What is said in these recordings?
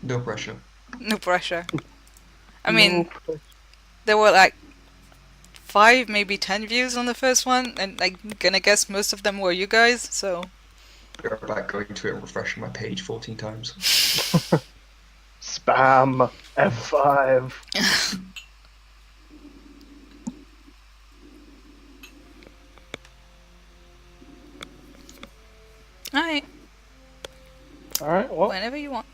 No pressure. No pressure. I No mean, there were like 5, maybe 10 views on the first one, and I'm gonna guess most of them were you guys, so. We're about going to it and refreshing my page 14 times. Spam F5. Alright, Alright, well, whenever you want.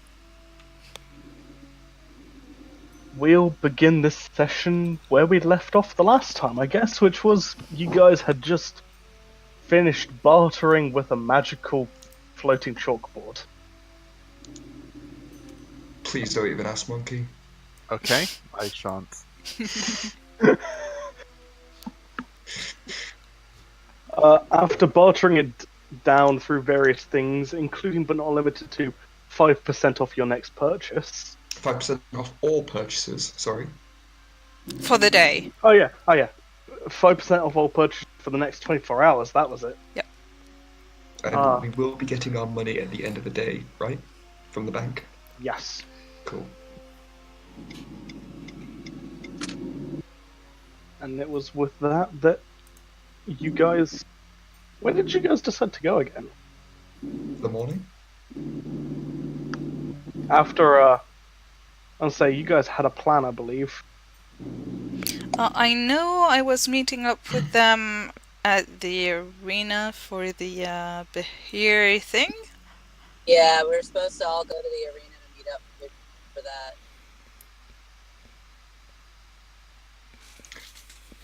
we'll begin this session where we left off the last time, I guess, which was you guys had just finished bartering with a magical floating chalkboard. Please don't even ask, Monkey. Okay, I shan't. After bartering it down through various things, including but not limited to 5% off your next purchase. 5% off all purchases, sorry. For the day. Oh yeah. 5% off all purchases for the next 24 hours, that was it. Yep. And we will be getting our money at the end of the day, right? From the bank? Yes. Cool. And it was with that you guys... When did you guys decide to go again? The morning? After, I'll say you guys had a plan, I believe. I know I was meeting up with them at the arena for the Bahir thing. Yeah, we were supposed to all go to the arena to meet up for that.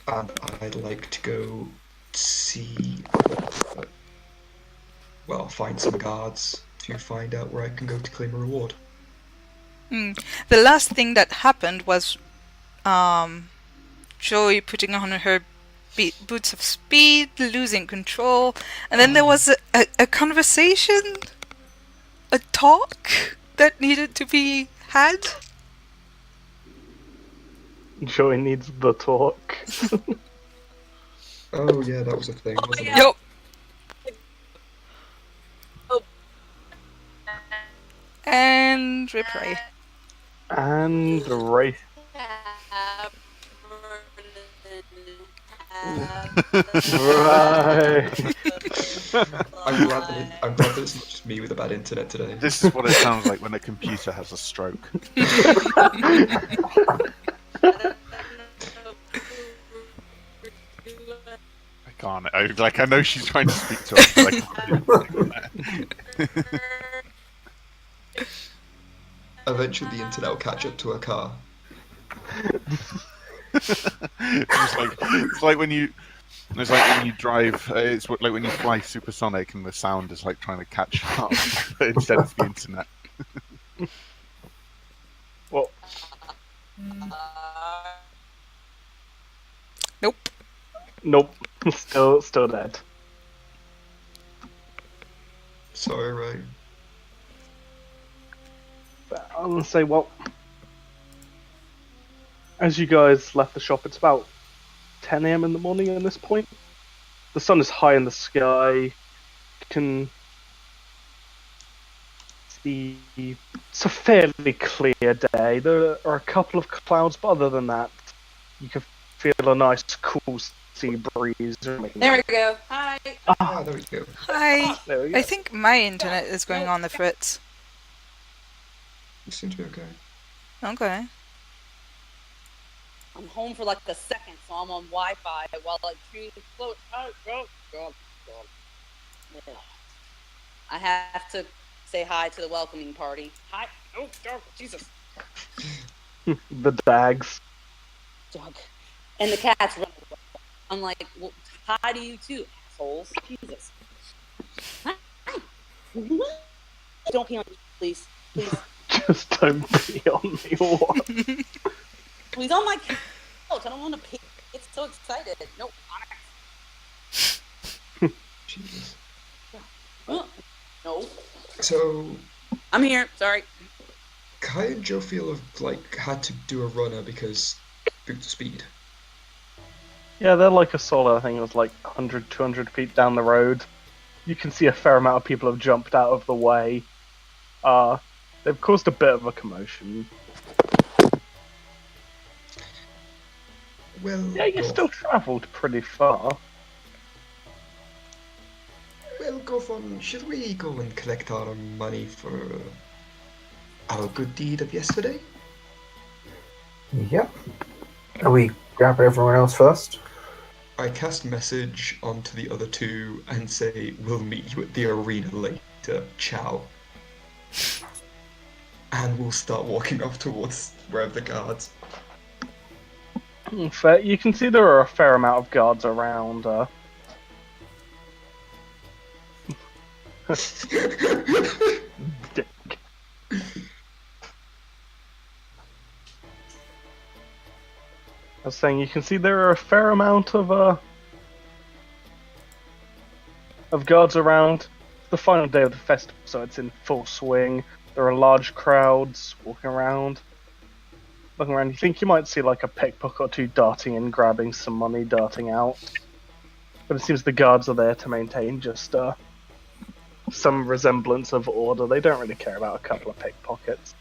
And I'd like to go see... well, find some guards to find out where I can go to claim a reward. The last thing that happened was Joey putting on her boots of speed, losing control, and then there was a conversation, a talk that needed to be had. Joey needs the talk. Oh yeah, that was a thing, wasn't it? Yup. And replay. And right. Right. I'm glad that it's not just me with a bad internet today. This is what it sounds like when a computer has a stroke. I can't. I know she's trying to speak to us, but I can't. Eventually the internet will catch up to her car. It's like when you drive. It's like when you fly supersonic, and the sound is like trying to catch up, but instead of the internet. Well, Nope. Still dead. Sorry, right. But I'm gonna say, well, as you guys left the shop, it's about 10 a.m. in the morning at this point. The sun is high in the sky. You can see it's a fairly clear day. There are a couple of clouds, but other than that, you can feel a nice, cool sea breeze. There we go. Hi. Ah, there we go. Hi. There we go. I think my internet is going on the fritz. It seems to be okay. Okay. I'm home for like a second, so I'm on Wi-Fi while I treat float. Oh, go. Yeah. I have to say hi to the welcoming party. Hi. Oh, Jesus. The dags. Dog. And the cats run away. I'm like, well, hi to you too, assholes. Jesus. Hi. Don't pee on me, please. Please. Just don't be on me, or what? He's on my couch. I don't want to pee. It's so excited. Nope. Jesus. No. So, I'm here. Sorry. Kai and Joe feel have had to do a runner because boots of speed. Yeah, they're like a solid, I think it was like 100, 200 feet down the road. You can see a fair amount of people have jumped out of the way. They've caused a bit of a commotion. Well, Yeah, you still travelled pretty far. Well, Gotham, should we go and collect our money for our good deed of yesterday? Yep. Are we grab everyone else first? I cast message onto the other two and say, we'll meet you at the arena later. Ciao. And we'll start walking off towards wherever the guards. Fair. You can see there are a fair amount of guards around. Dick. I was saying you can see there are a fair amount of guards around. The final day of the festival, so it's in full swing. There are large crowds walking around. Looking around, you think you might see like a pickpocket or two darting in, grabbing some money, darting out. But it seems the guards are there to maintain just some resemblance of order. They don't really care about a couple of pickpockets.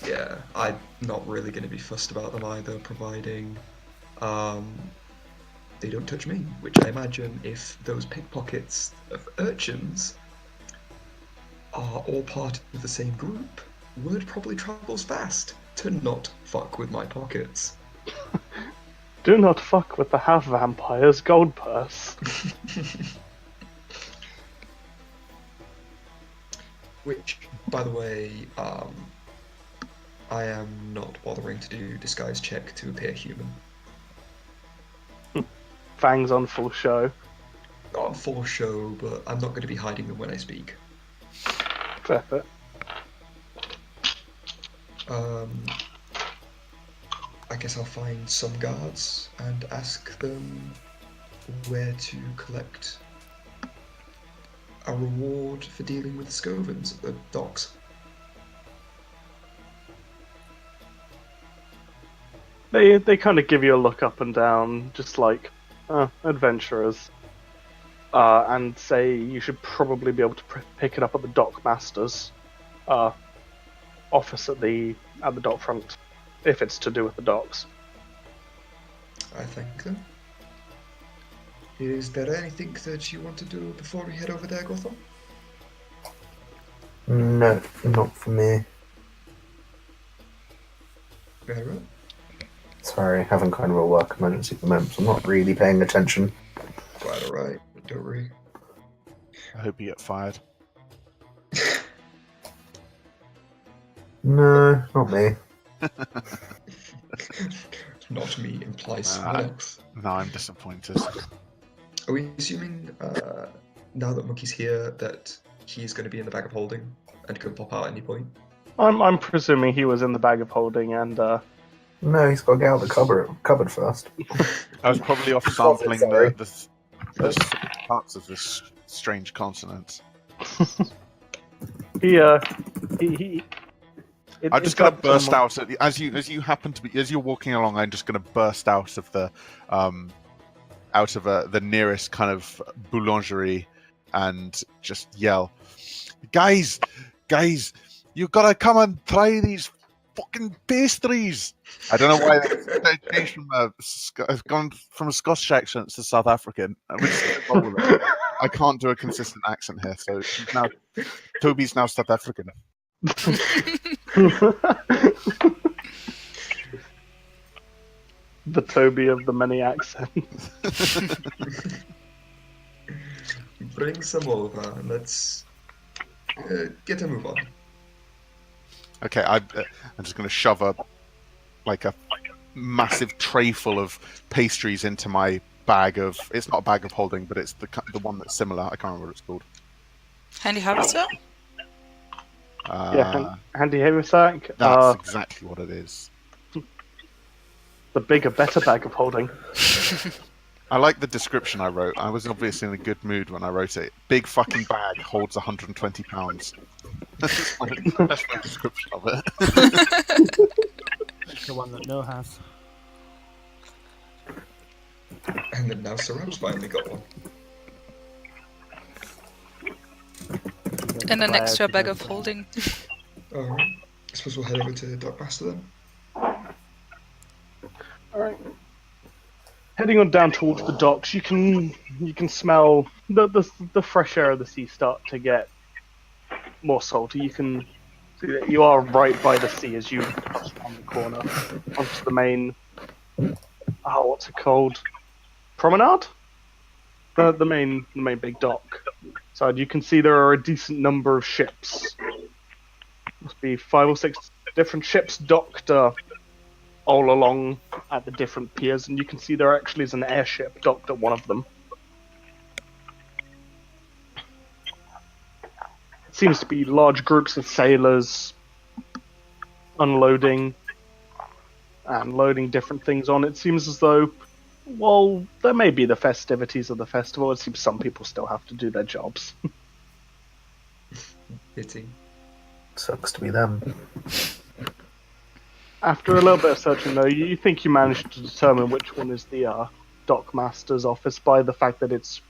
Yeah, I'm not really going to be fussed about them either, providing they don't touch me, which I imagine if those pickpockets of urchins are all part of the same group, word probably travels fast to not fuck with my pockets. Do not fuck with the half vampire's gold purse. Which, by the way, I am not bothering to do disguise check to appear human. Fangs on full show. Not on full show, but I'm not going to be hiding them when I speak. Fair. I guess I'll find some guards and ask them where to collect a reward for dealing with Scovens at the docks. They kind of give you a look up and down, just like adventurers, and say you should probably be able to pick it up at the dockmaster's office at the dock front, if it's to do with the docks. I thank them. Is there anything that you want to do before we head over there, Gotham? No, not for me. Very well. Sorry, having kind of a work emergency at the moment, so I'm not really paying attention. Quite alright, don't worry. I hope you get fired. No, not me. Not me implies someone else. No, I'm disappointed. Are we assuming, now that Monkey's here, that he's going to be in the bag of holding and could pop out at any point? I'm presuming he was in the bag of holding, and No, he's got to get out of the cupboard first. I was probably off sampling the parts of this strange consonant. I'm just going to burst out as you happen to be as you're walking along. I'm just going to burst out of the the nearest kind of boulangerie and just yell, "Guys, you got to come and try these fucking pastries!" I don't know why that changed from gone from a Scottish accent to South African. I can't do a consistent accent here, so Toby's now South African. The Toby of the many accents. Bring some over and let's get a move on. Okay, I'm just going to shove a massive tray full of pastries into my bag of. It's not a bag of holding, but it's the one that's similar. I can't remember what it's called. Handy harvester? Handy haversack. That's exactly what it is. The bigger, better bag of holding. I like the description I wrote. I was obviously in a good mood when I wrote it. Big fucking bag holds 120 pounds. That's my description of it. The one that No has. And then now Saram's finally got one. And an extra bag of holding. Alright. suppose we'll head over to Dockmaster then. Alright. Heading on down towards the docks, you can smell the fresh air of the sea start to get more salty. You can see that you are right by the sea as you cross around the corner onto the main. What's it called? Promenade? The main big dock. So you can see there are a decent number of ships. Must be 5 or 6 different ships docked all along at the different piers, and you can see there actually is an airship docked at one of them. It seems to be large groups of sailors unloading and loading different things on. It seems as though, while there may be the festivities of the festival, it seems some people still have to do their jobs. Pity. Sucks to be them. After a little bit of searching, though, you think you managed to determine which one is the dockmaster's office by the fact that it's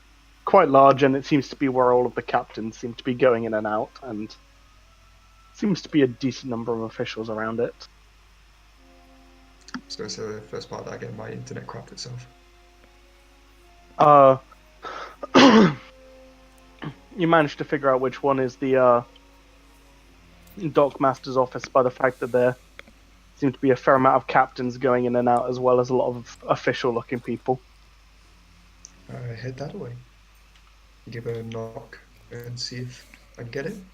quite large and it seems to be where all of the captains seem to be going in and out, and seems to be a decent number of officials around it. So it's the first part that I get my internet crapped itself. You managed to figure out which one is the dockmaster's office by the fact that there seem to be a fair amount of captains going in and out, as well as a lot of official-looking people. I head that way. Give it a knock and see if I can get in.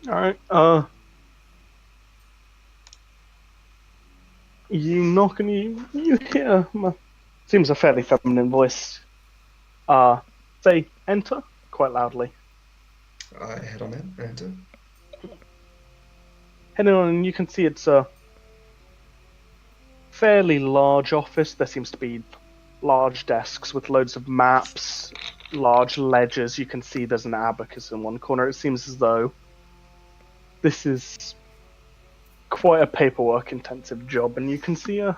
Alright, you knock and you hear, seems a fairly feminine voice, say, enter, quite loudly. I head on in, enter. Heading on, and you can see it's a fairly large office. There seems to be large desks with loads of maps, large ledgers. You can see there's an abacus in one corner. It seems as though this is quite a paperwork-intensive job, and you can see a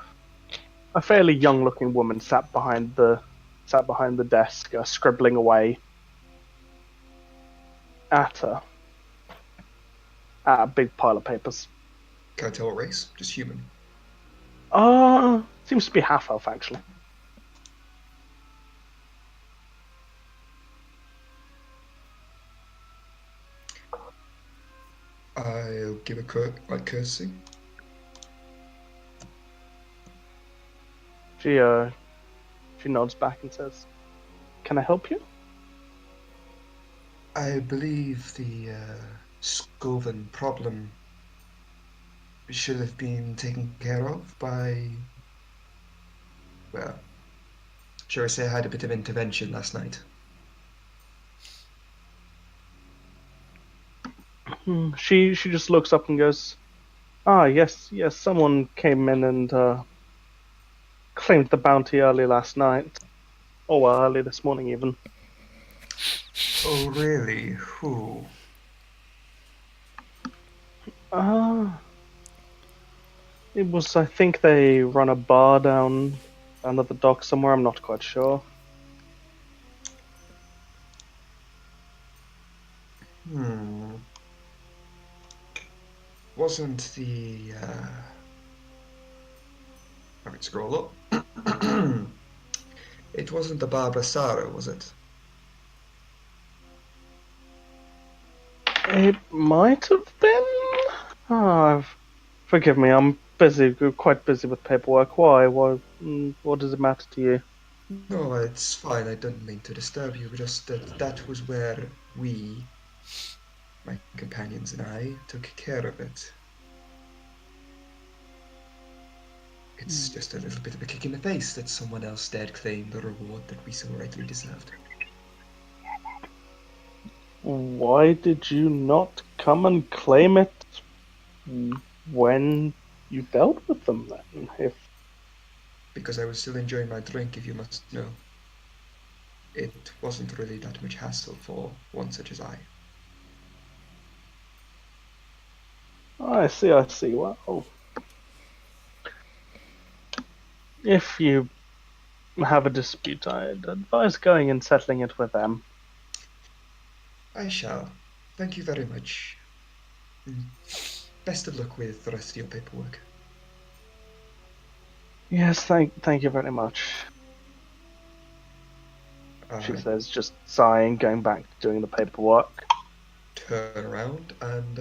fairly young-looking woman sat behind the desk, scribbling away at a big pile of papers. Can I tell what race? Just human. Seems to be half-elf, actually. I'll give a courtesy. She nods back and says, "Can I help you?" I believe the Scoven problem should have been taken care of by, well, shall I say I had a bit of intervention last night. She just looks up and goes, yes, someone came in and claimed the bounty early last night. Or well, early this morning even." Oh, really? Who? It was, I think they run a bar down at the dock somewhere, I'm not quite sure. Wasn't the, I can scroll up. It wasn't the Barbara Sara, was it? It might have been. Forgive me, I'm quite busy with paperwork. Why? What does it matter to you? No, it's fine. I don't mean to disturb you. Just that was where we, my companions and I, took care of it. It's just a little bit of a kick in the face that someone else dared claim the reward that we so rightly deserved. Why did you not come and claim it when you dealt with them then? Because I was still enjoying my drink, if you must know. It wasn't really that much hassle for one such as I. I see. Well, if you have a dispute, I'd advise going and settling it with them. I shall. Thank you very much. Best of luck with the rest of your paperwork. Yes, thank you very much. She says, just sighing, going back to doing the paperwork. Turn around and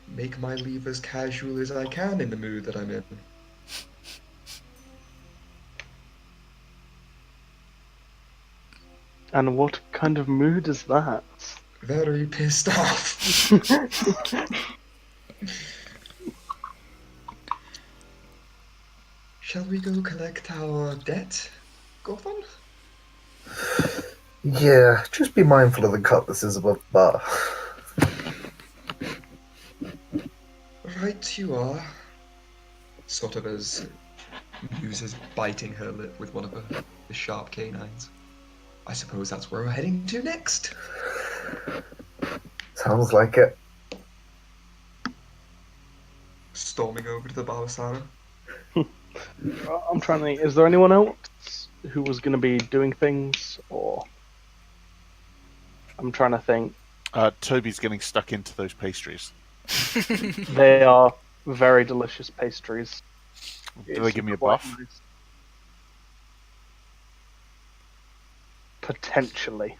make my leave as casual as I can in the mood that I'm in. And what kind of mood is that? Very pissed off. Shall we go collect our debt, Gotham? Yeah, just be mindful of the cutlasses above the bar. Right you are. Sort of as Muse is biting her lip with one of her sharp canines. I suppose that's where we're heading to next. Sounds like it. Storming over to the Barbasara. I'm trying to think, is there anyone else who was going to be doing things, or... I'm trying to think. Toby's getting stuck into those pastries. They are very delicious pastries. Do they give me a quite buff? nice. Potentially.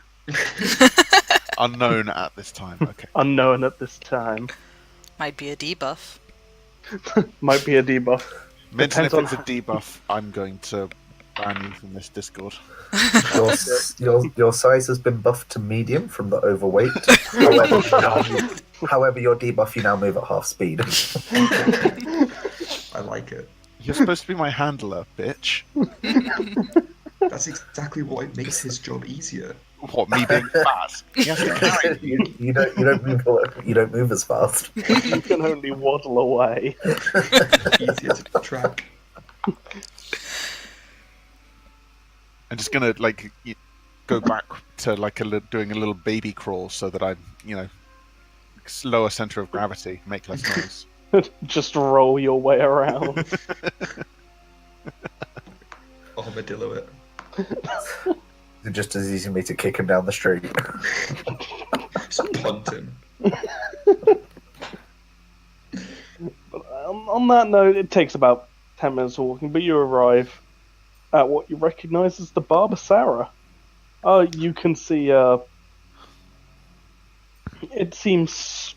Unknown at this time. Okay. Unknown at this time. Might be a debuff. Might be a debuff. Mention if Depends it's a debuff, I'm going to ban you from this Discord. Your size has been buffed to medium from the overweight. However, your debuff, you now move at half speed. I like it. You're supposed to be my handler, bitch. That's exactly what makes his job easier. What, me being fast? He has to carry me. you don't move as fast. You can only waddle away. Easier to track. I'm just gonna go back to doing a little baby crawl so that I, lower center of gravity, make less noise. Just roll your way around. Armadillo it. It's just as easy for me to kick him down the street. Just punt him. But on that note, it takes about 10 minutes of walking, but you arrive at what you recognise as the Barbasara. You can see, it seems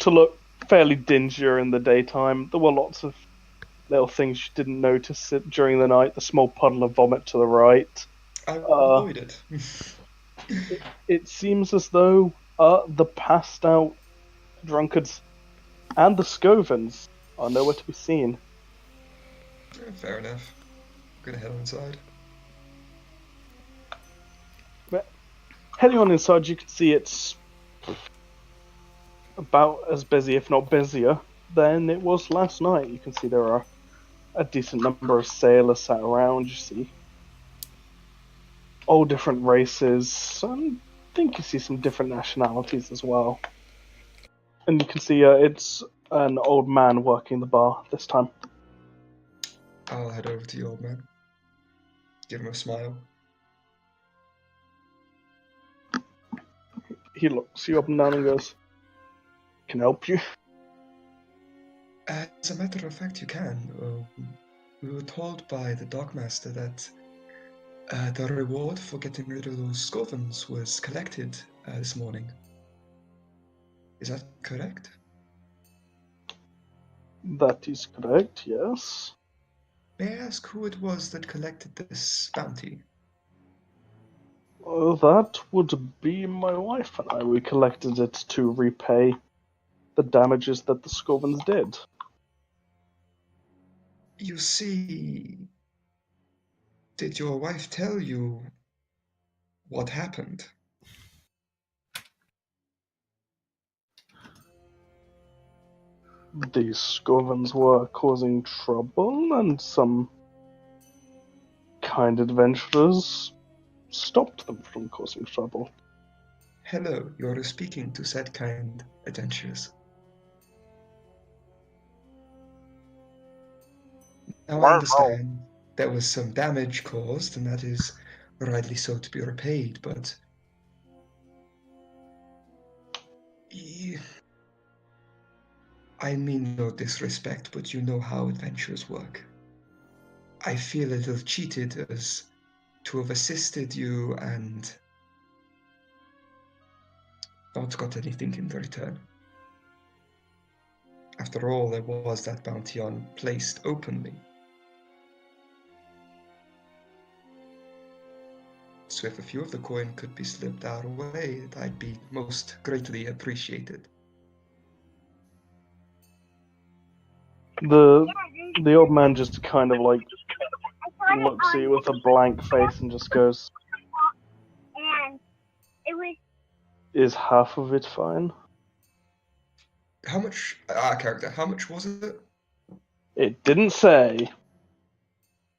to look fairly dingier in the daytime. There were lots of little things you didn't notice during the night. The small puddle of vomit to the right. I avoided. It seems as though the passed out drunkards and the Scovens are nowhere to be seen. Yeah, fair enough. I'm gonna head on inside. Heading on inside, you can see it's about as busy, if not busier, than it was last night. You can see there are a decent number of sailors sat around. You see all different races, and I think you see some different nationalities as well. And you can see it's an old man working the bar this time. I'll head over to the old man. Give him a smile. He looks you up and down and goes, "Can I help you?" As a matter of fact, you can. We were told by the Dockmaster that the reward for getting rid of those Scovens was collected this morning. Is that correct? That is correct, yes. May I ask who it was that collected this bounty? That would be my wife and I. We collected it to repay the damages that the Scovens did. You see, did your wife tell you what happened? The Scovens were causing trouble, and some kind adventurers stopped them from causing trouble. Hello, you're speaking to said kind adventurers. Now I understand there was some damage caused, and that is rightly so to be repaid, but I mean no disrespect, but you know how adventures work. I feel a little cheated as to have assisted you and not got anything in return. After all, there was that bounty on placed openly. So if a few of the coin could be slipped our way, I'd be most greatly appreciated. The old man just kind of like looks at you with a blank face and just goes, And it was "Is half of it fine?" How much, character, how much was it? It didn't say.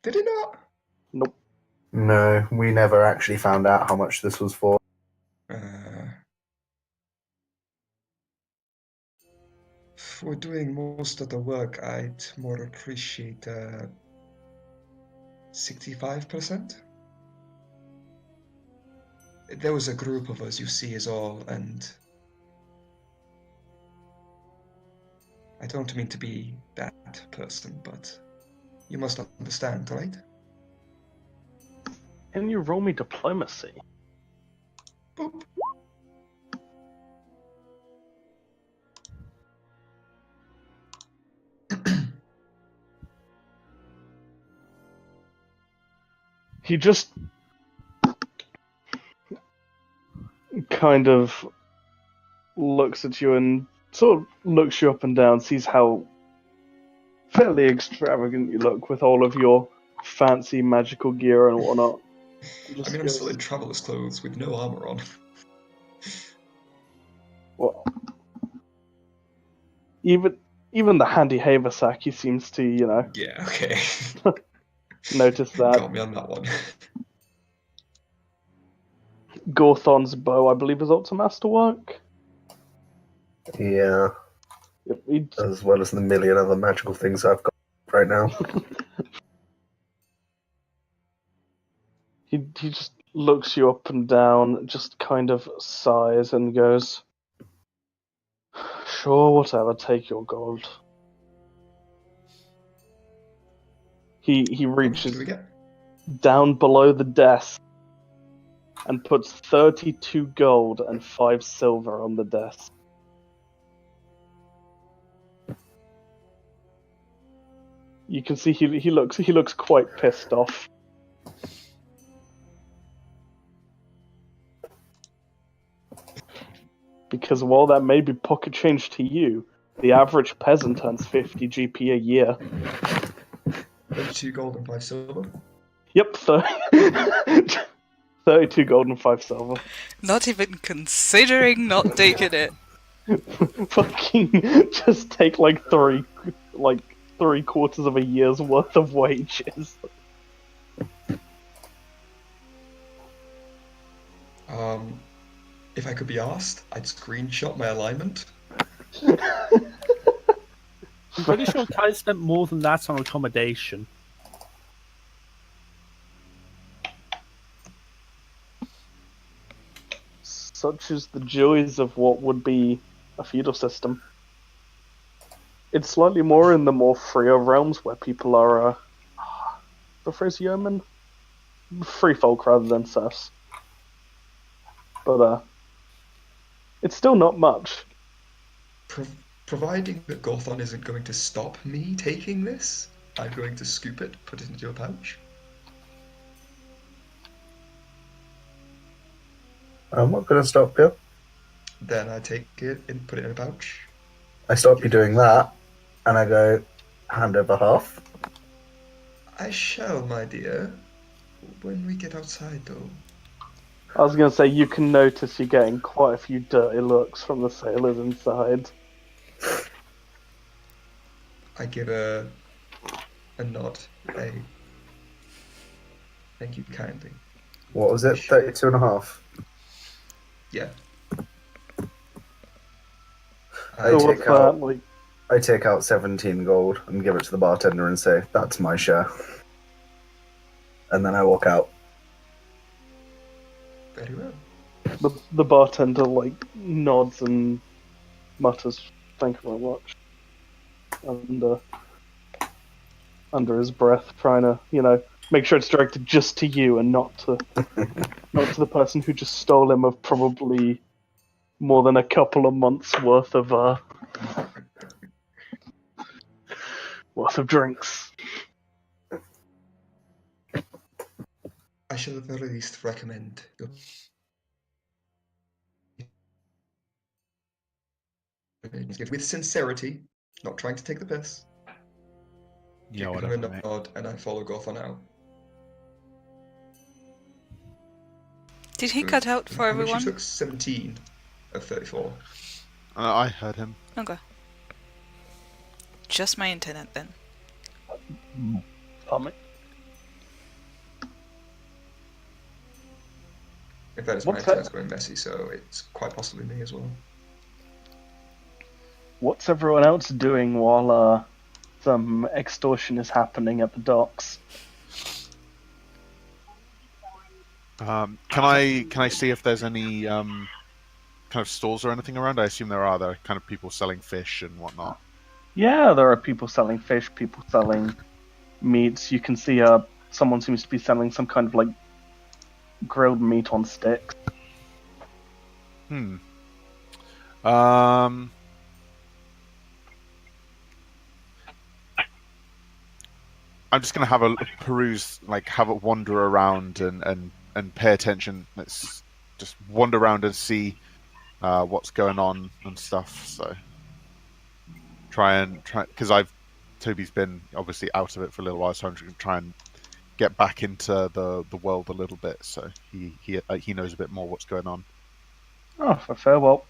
Did it not? Nope. No, we never actually found out how much this was for. For doing most of the work, I'd more appreciate 65%. There was a group of us, you see, is all, and I don't mean to be that person, but you must understand, right? Can you roll me diplomacy? Boop. He just kind of looks at you and sort of looks you up and down, sees how fairly extravagant you look with all of your fancy magical gear and whatnot. I mean, I'm still in traveler's clothes with no armor on. Well, even the handy haversack, he seems to, Yeah, okay. notice that. Got me on that one. Gorthon's bow, I believe, is up to masterwork. Yeah, Yep, as well as the million other magical things I've got right now. he just looks you up and down, just kind of sighs and goes, "Sure, whatever, take your gold." He How much reaches do we get? down below the desk and puts 32 gold and 5 silver on the desk. You can see he looks quite pissed off. Because while that may be pocket change to you, the average peasant earns 50 GP a year. 32 gold and 5 silver. Yep, 32 gold and 5 silver. Not even considering not taking it. Fucking just take like three quarters of a year's worth of wages. If I could be asked, I'd screenshot my alignment. I'm pretty sure Kai spent more than that on accommodation. Such is the joys of what would be a feudal system. It's slightly more in the more freer realms where people are, the phrase yeoman? Free folk rather than serfs. But, it's still not much. Providing that Gorthon isn't going to stop me taking this, I'm going to scoop it, put it into a pouch. I'm not going to stop you. Then I take it and put it in a pouch. I stop you doing that, and I go, hand over half. I shall, my dear. When we get outside, though. I was going to say, you can notice you're getting quite a few dirty looks from the sailors inside. I give a nod. Thank you kindly. What was it? 32 and a half? Yeah. I So take what's out- that, like, I take out 17 gold and give it to the bartender and say, that's my share. And then I walk out. Very well. the bartender, like, nods and mutters, "Thank you very much," under his breath, trying to, make sure it's directed just to you and not to the person who just stole him of probably more than a couple of months worth of drinks. I shall at the very least recommend with sincerity, not trying to take the piss. Yeah, Give him whatever, a mate. nod, and I follow Gothon out. Did he cut out for How much you everyone? took? 17 of 34. I heard him. Okay. Just my internet then. Pardon me? In fairness, my What's internet's that? going messy, so it's quite possibly me as well. What's everyone else doing while some extortion is happening at the docks? Can I see if there's any kind of stalls or anything around? I assume there are. There are kind of people selling fish and whatnot. Yeah, there are people selling fish, people selling meats. You can see someone seems to be selling some kind of like grilled meat on sticks. I'm just gonna have a peruse, like have a wander around and pay attention. Let's just wander around and see what's going on and stuff. So try because Toby's been obviously out of it for a little while, so I'm just gonna try and get back into the world a little bit, so he knows a bit more what's going on. Oh, for fair. Well,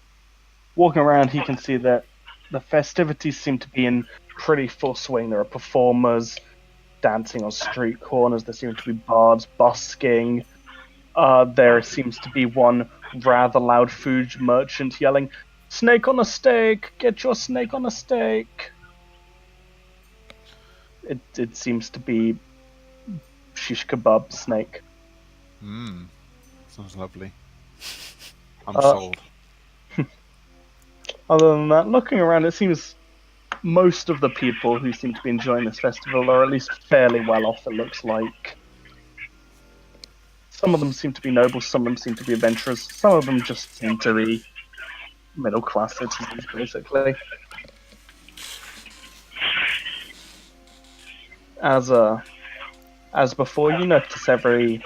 walking around, he can see that the festivities seem to be in pretty full swing. There are performers dancing on street corners. There seem to be bards busking. There seems to be one rather loud food merchant yelling, "Snake on a steak! Get your snake on a steak!" It seems to be shish kebab snake. Sounds lovely. I'm sold. Other than that, looking around, it seems most of the people who seem to be enjoying this festival are at least fairly well off, it looks like. Some of them seem to be nobles, some of them seem to be adventurers, some of them just seem to be middle-class citizens, basically. As before, you notice every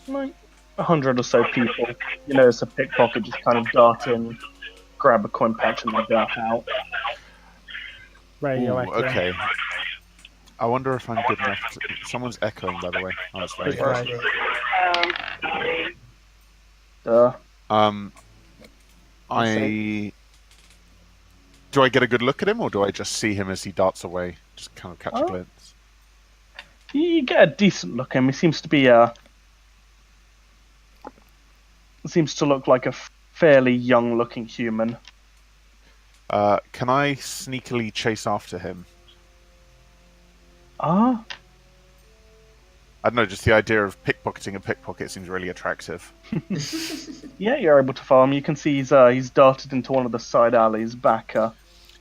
100 or so people, you notice a pickpocket just kind of dart in, grab a coin pouch, and then dart out. Radio Ooh, echoing. okay. I wonder if I'm good enough to... Someone's echoing, by the way. Oh, that's very It's good. right. Do I get a good look at him, or do I just see him as he darts away? Just kind of catch a glimpse. You get a decent look at him. He seems to be seems to look like a fairly young-looking human. Can I sneakily chase after him? I don't know, just the idea of pickpocketing a pickpocket seems really attractive. Yeah, you're able to follow him. You can see he's darted into one of the side alleys back.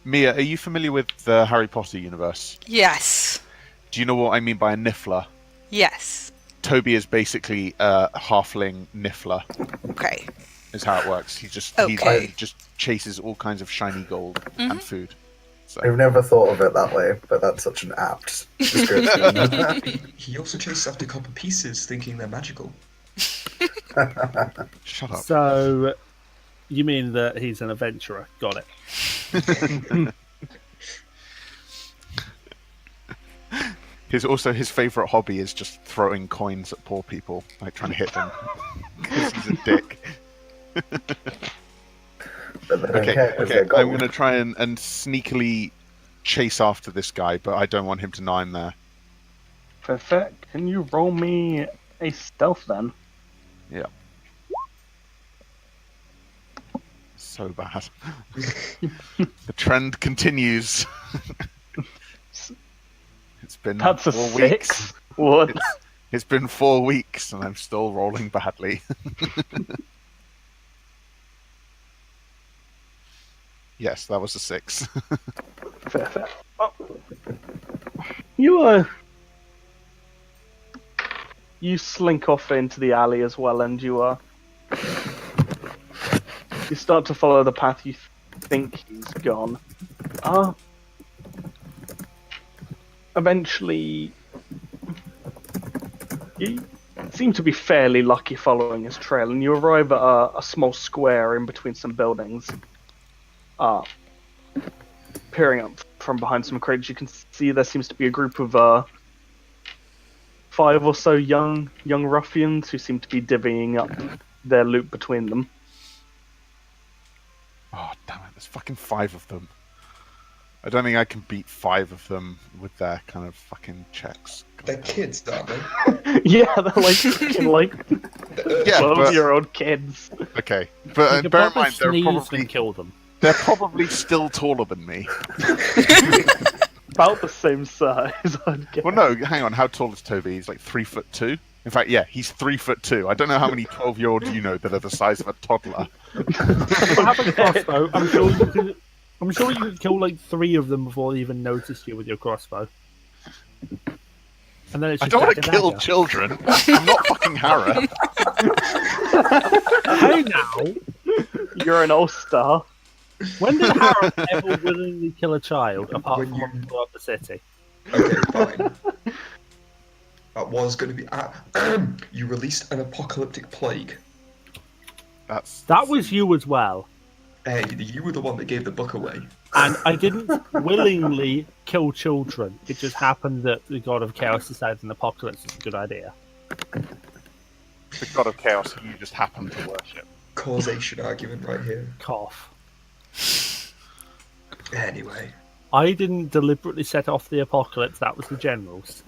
Mia, are you familiar with the Harry Potter universe? Yes. Do you know what I mean by a niffler? Yes. Toby is basically a halfling niffler. Okay. Is how it works. He just chases all kinds of shiny gold and food. So. I've never thought of it that way, but that's such an apt description. He also chases after copper pieces, thinking they're magical. Shut up. So, you mean that he's an adventurer? Got it. His favourite hobby is just throwing coins at poor people, like trying to hit them. Because he's a dick. Okay, I'm going to try and sneakily chase after this guy, but I don't want him to know I'm there. Perfect. Can you roll me a stealth then? Yeah. So bad. The trend continues. It's been That's a 4 6. weeks. What? It's been 4 weeks and I'm still rolling badly. Yes, that was a 6. Fair. Oh. You slink off into the alley as well, and you start to follow the path you think he's gone. Eventually, you seem to be fairly lucky following his trail, and you arrive at a small square in between some buildings. Peering up from behind some crates, you can see there seems to be a group of 5 or so young ruffians who seem to be divvying up their loot between them. Oh, damn it, there's fucking 5 of them. I don't think I can beat 5 of them with their kind of fucking checks. They're kids, aren't they? Yeah, they're like fucking like Yeah, 12-year-old kids. Okay, You but could bear in probably mind, they're sneeze probably and kill them. they're probably still taller than me. About the same size, I'd guess. Well, no, hang on. How tall is Toby? He's like 3'2". In fact, yeah, he's 3'2". I don't know how many 12-year-olds you know that are the size of a toddler. If I have a crossbow, I'm sure you could kill like 3 of them before they even noticed you with your crossbow. And then it's I just don't want like to a kill dagger. children. I'm not fucking Hara. Hey now, You're an all-star. when did Harold ever willingly kill a child apart When from you- when we blew up the city? Okay, fine. That was going to be. You released an apocalyptic plague. That was you as well. Hey, you were the one that gave the book away. And I didn't willingly kill children. It just happened that the god of chaos decided an apocalypse was a good idea. The god of chaos you just happen to worship. Causation argument right here. Cough. Anyway. I didn't deliberately set off the apocalypse, that was the generals.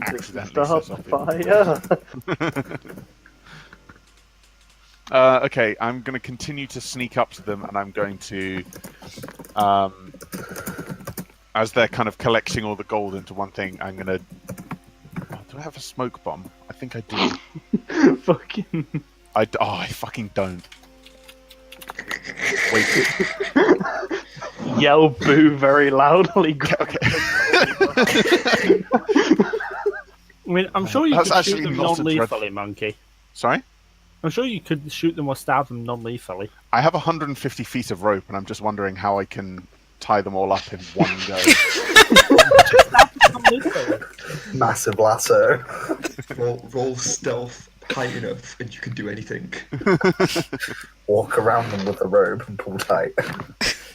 Accidentally Start set off fire. Okay, I'm going to continue to sneak up to them, and I'm going to, as they're kind of collecting all the gold into one thing, I'm going to... Oh, do I have a smoke bomb? I think I do. Fucking. I fucking don't. Wait. Yell boo very loudly. Okay. I mean, I'm sure you That's could actually shoot them not a non-lethally, Monkey. Sorry? I'm sure you could shoot them or stab them non-lethally. I have 150 feet of rope, and I'm just wondering how I can tie them all up in one go. Massive lasso. Roll stealth high enough, and you can do anything. Walk around them with a rope and pull tight.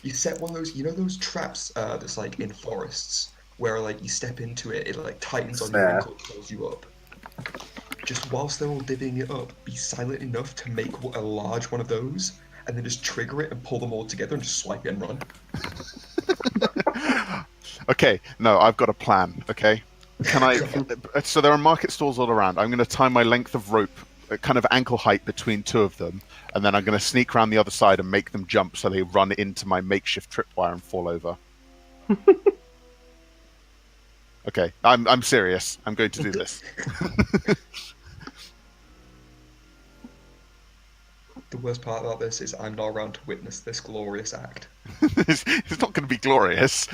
You set one of those, those traps that's like in forests, where like you step into it, it like tightens on your Snare. ankle, pulls you up. Just whilst they're all divvying it up, be silent enough to make a large one of those, and then just trigger it and pull them all together and just swipe it and run. Okay, no, I've got a plan, okay? Can I... So there are market stalls all around. I'm going to tie my length of rope, kind of ankle height between 2 of them, and then I'm going to sneak around the other side and make them jump so they run into my makeshift tripwire and fall over. Okay, I'm serious. I'm going to do this. The worst part about this is I'm not around to witness this glorious act. It's not going to be glorious.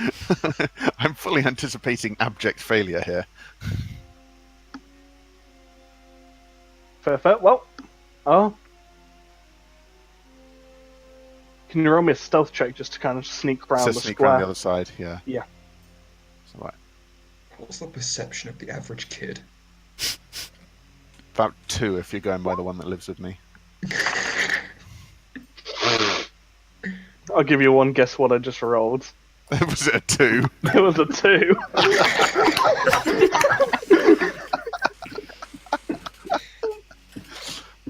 I'm fully anticipating abject failure here. Fair. Well, can you roll me a stealth check just to kind of sneak around So the sneak square? around the other side, yeah. Yeah. So, right. What's the perception of the average kid? About 2 if you're going by the one that lives with me. I'll give you one guess what I just rolled. Was it a 2? It was a 2.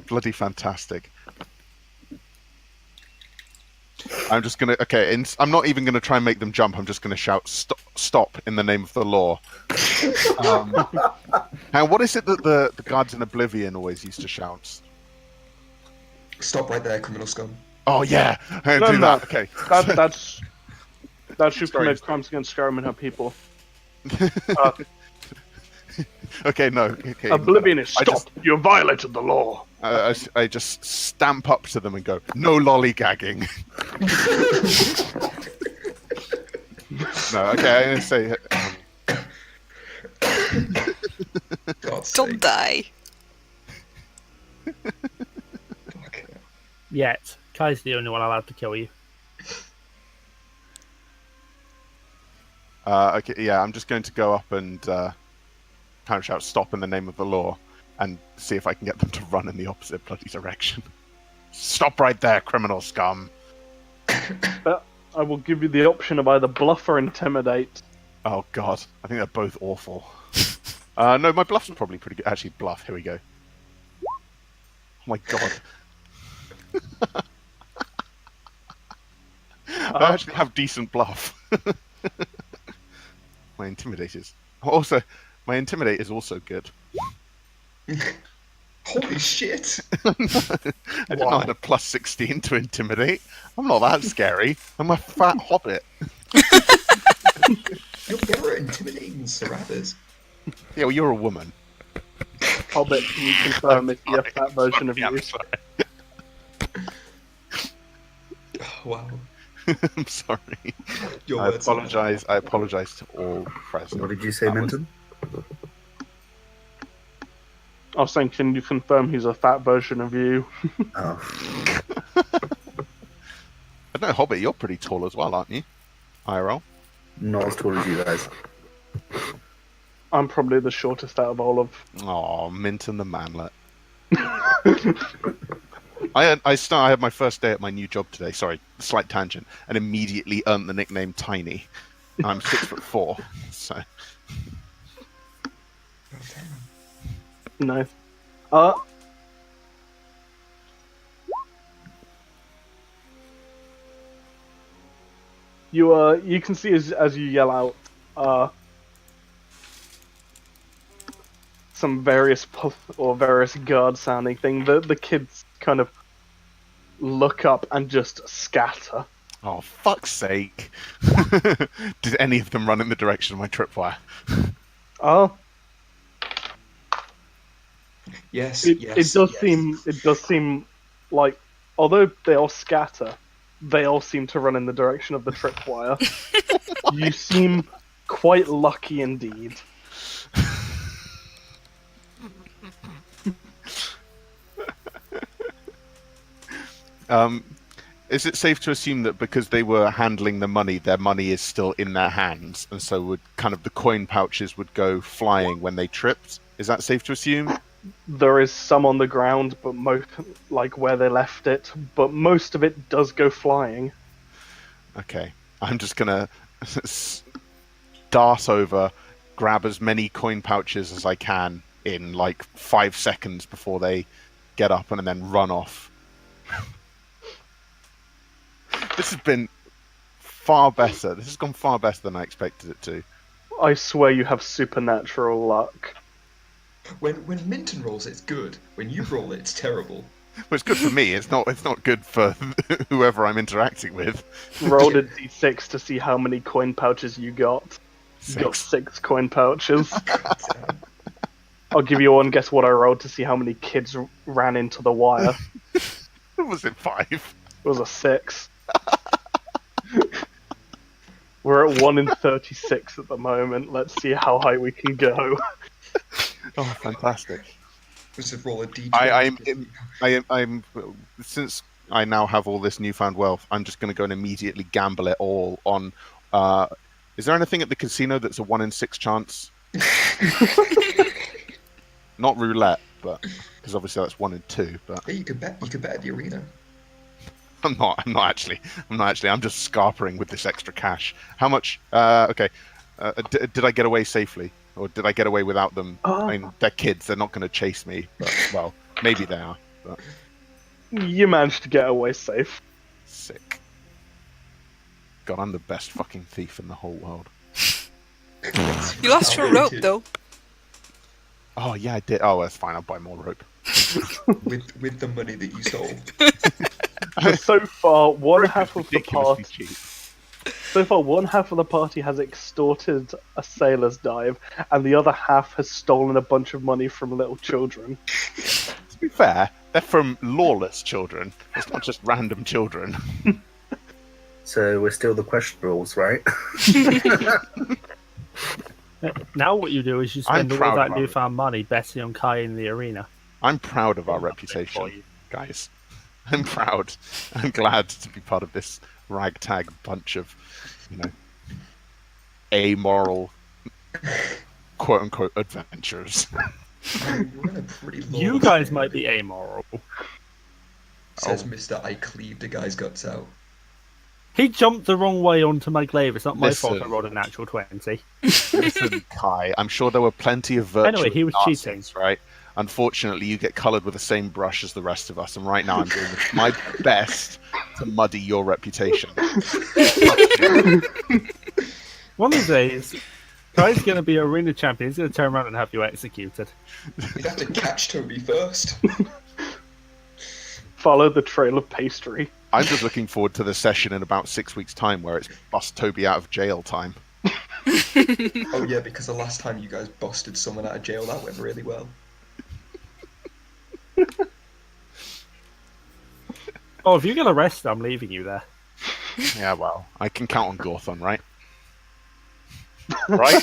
Bloody fantastic. I'm just gonna... Okay, I'm not even gonna try and make them jump. I'm just gonna shout, stop in the name of the law. Now, what is it that the guards in Oblivion always used to shout? Stop right there, criminal scum. Oh, yeah! I'm No, do no. that. Okay. That should Sorry. commit crimes against Skyrim and her people. Okay, no. Okay. Oblivion is I stop. just- You violated the law. I just stamp up to them and go, no lollygagging. No, okay, I'm gonna say. God's Don't sake. die. Fuck. Yet, Kai's the only one allowed to kill you. Okay, yeah, I'm just going to go up and kind of shout "Stop" in the name of the law, and see if I can get them to run in the opposite bloody direction. Stop right there, criminal scum! But I will give you the option of either bluff or intimidate. Oh god, I think they're both awful. No, my bluff's probably pretty good. Actually, bluff. Here we go. Oh my god. I actually have decent bluff. My intimidate is also good. Holy shit! I didn't know I had a plus 16 to intimidate. I'm not that scary. I'm a fat hobbit. You're better at intimidating than Sarathas. Yeah, well, you're a woman. Hobbit, can you confirm if you have that version of Yeah, you? I'm sorry. Wow. I'm sorry. Your I words are- apologize. I apologize to all present. What did you say, That was- Minton? I was saying, can you confirm he's a fat version of you? Oh. I don't know, Hobbit, you're pretty tall as well, aren't you? IRL? Not as tall as you guys. I'm probably the shortest out of all of. Aw, Minton the manlet. I had my first day at my new job today. Sorry, slight tangent, and immediately earned the nickname Tiny. I'm 6'4", so No. You can see as you yell out, some various various guard sounding thing. The kids kind of look up and just scatter. oh fuck's sake! Did any of them run in the direction of my tripwire? Oh, Yes, it yes. does yes. seem like, although they all scatter, they all seem to run in the direction of the tripwire. You seem quite lucky indeed. Is it safe to assume that because they were handling the money, their money is still in their hands, and so would kind of the coin pouches would go flying when they tripped? Is that safe to assume? There is some on the ground, but like where they left it, but most of it does go flying. Okay, I'm just gonna dart over, grab as many coin pouches as I can in like 5 seconds before they get up, and then run off. This has been far better. This has gone far better than I expected it to. I swear you have supernatural luck. When Minton rolls, it's good. When you roll it, it's terrible. Well, it's good for me. It's not good for whoever I'm interacting with. Rolled a d6 to see how many coin pouches you got. You got 6 coin pouches. I'll give you one guess what I rolled to see how many kids ran into the wire. Was it 5? It was a 6. We're at 1 in 36 at the moment. Let's see how high we can go. Oh, fantastic! Just roll a d20. I'm since I now have all this newfound wealth, I'm just going to go and immediately gamble it all on. Is there anything at the casino that's a 1 in 6 chance? Not roulette, but because obviously that's 1 in 2. But Yeah, you could bet. You could bet at the arena. I'm not actually. I'm just scarpering with this extra cash. How much? Okay. Did I get away safely, or did I get away without them? I mean, they're kids. They're not going to chase me. But, well, maybe they are. But You managed to get away safe. sick. God, I'm the best fucking thief in the whole world. You lost your rope, though. Oh yeah, I did. Oh, that's fine. I'll buy more rope. with the money that you stole. So far, one half of the Ridiculously party. cheap. So far, one half of the party has extorted a sailor's dive, and the other half has stolen a bunch of money from little children. To be fair, they're from lawless children. It's not just random children. So we're still the question rules, right? Now what you do is you I'm spend all proud that of our newfound money betting on Kai in the arena. I'm proud of our Well, nothing for reputation, you. guys. I'm proud. I'm glad to be part of this ragtag bunch of, amoral, quote unquote, adventurers. I mean, we're in a pretty You lawless guys might area, be amoral. says Oh. Mr. I cleaved a guy's guts out. He jumped the wrong way onto my glaive. It's not my fault I Listen. rolled a natural 20. Listen, Kai, I'm sure there were plenty of virtuous Anyway, he was Nazis, cheating. right? Unfortunately, you get coloured with the same brush as the rest of us, and right now I'm doing my best to muddy your reputation. One of the days, Kai's going to be arena champion. He's going to turn around and have you executed. We'd have to catch Toby first. Follow the trail of pastry. I'm just looking forward to the session in about 6 weeks' time where it's bust Toby out of jail time. Oh yeah, because the last time you guys busted someone out of jail, that went really well. Oh, if you get arrested, I'm leaving you there. Yeah, well, I can count on Gorthon, right? Right?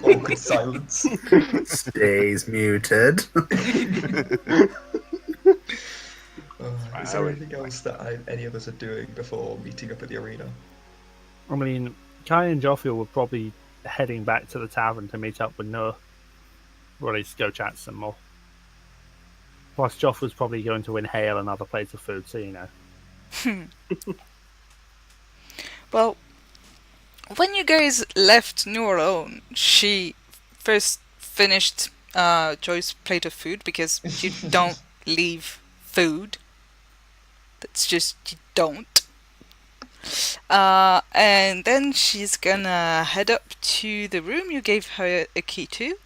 Awkward silence. Stays muted. Is there anything else that any of us are doing before meeting up at the arena? I mean, Kai and Joffrey were probably heading back to the tavern to meet up with Noah. Or at least go chat some more. Plus, Joff was probably going to inhale another plate of food, so you know. Well, when you guys left New alone, she first finished Joy's plate of food because you don't leave food. That's just, you don't. And then she's gonna head up to the room you gave her a key to,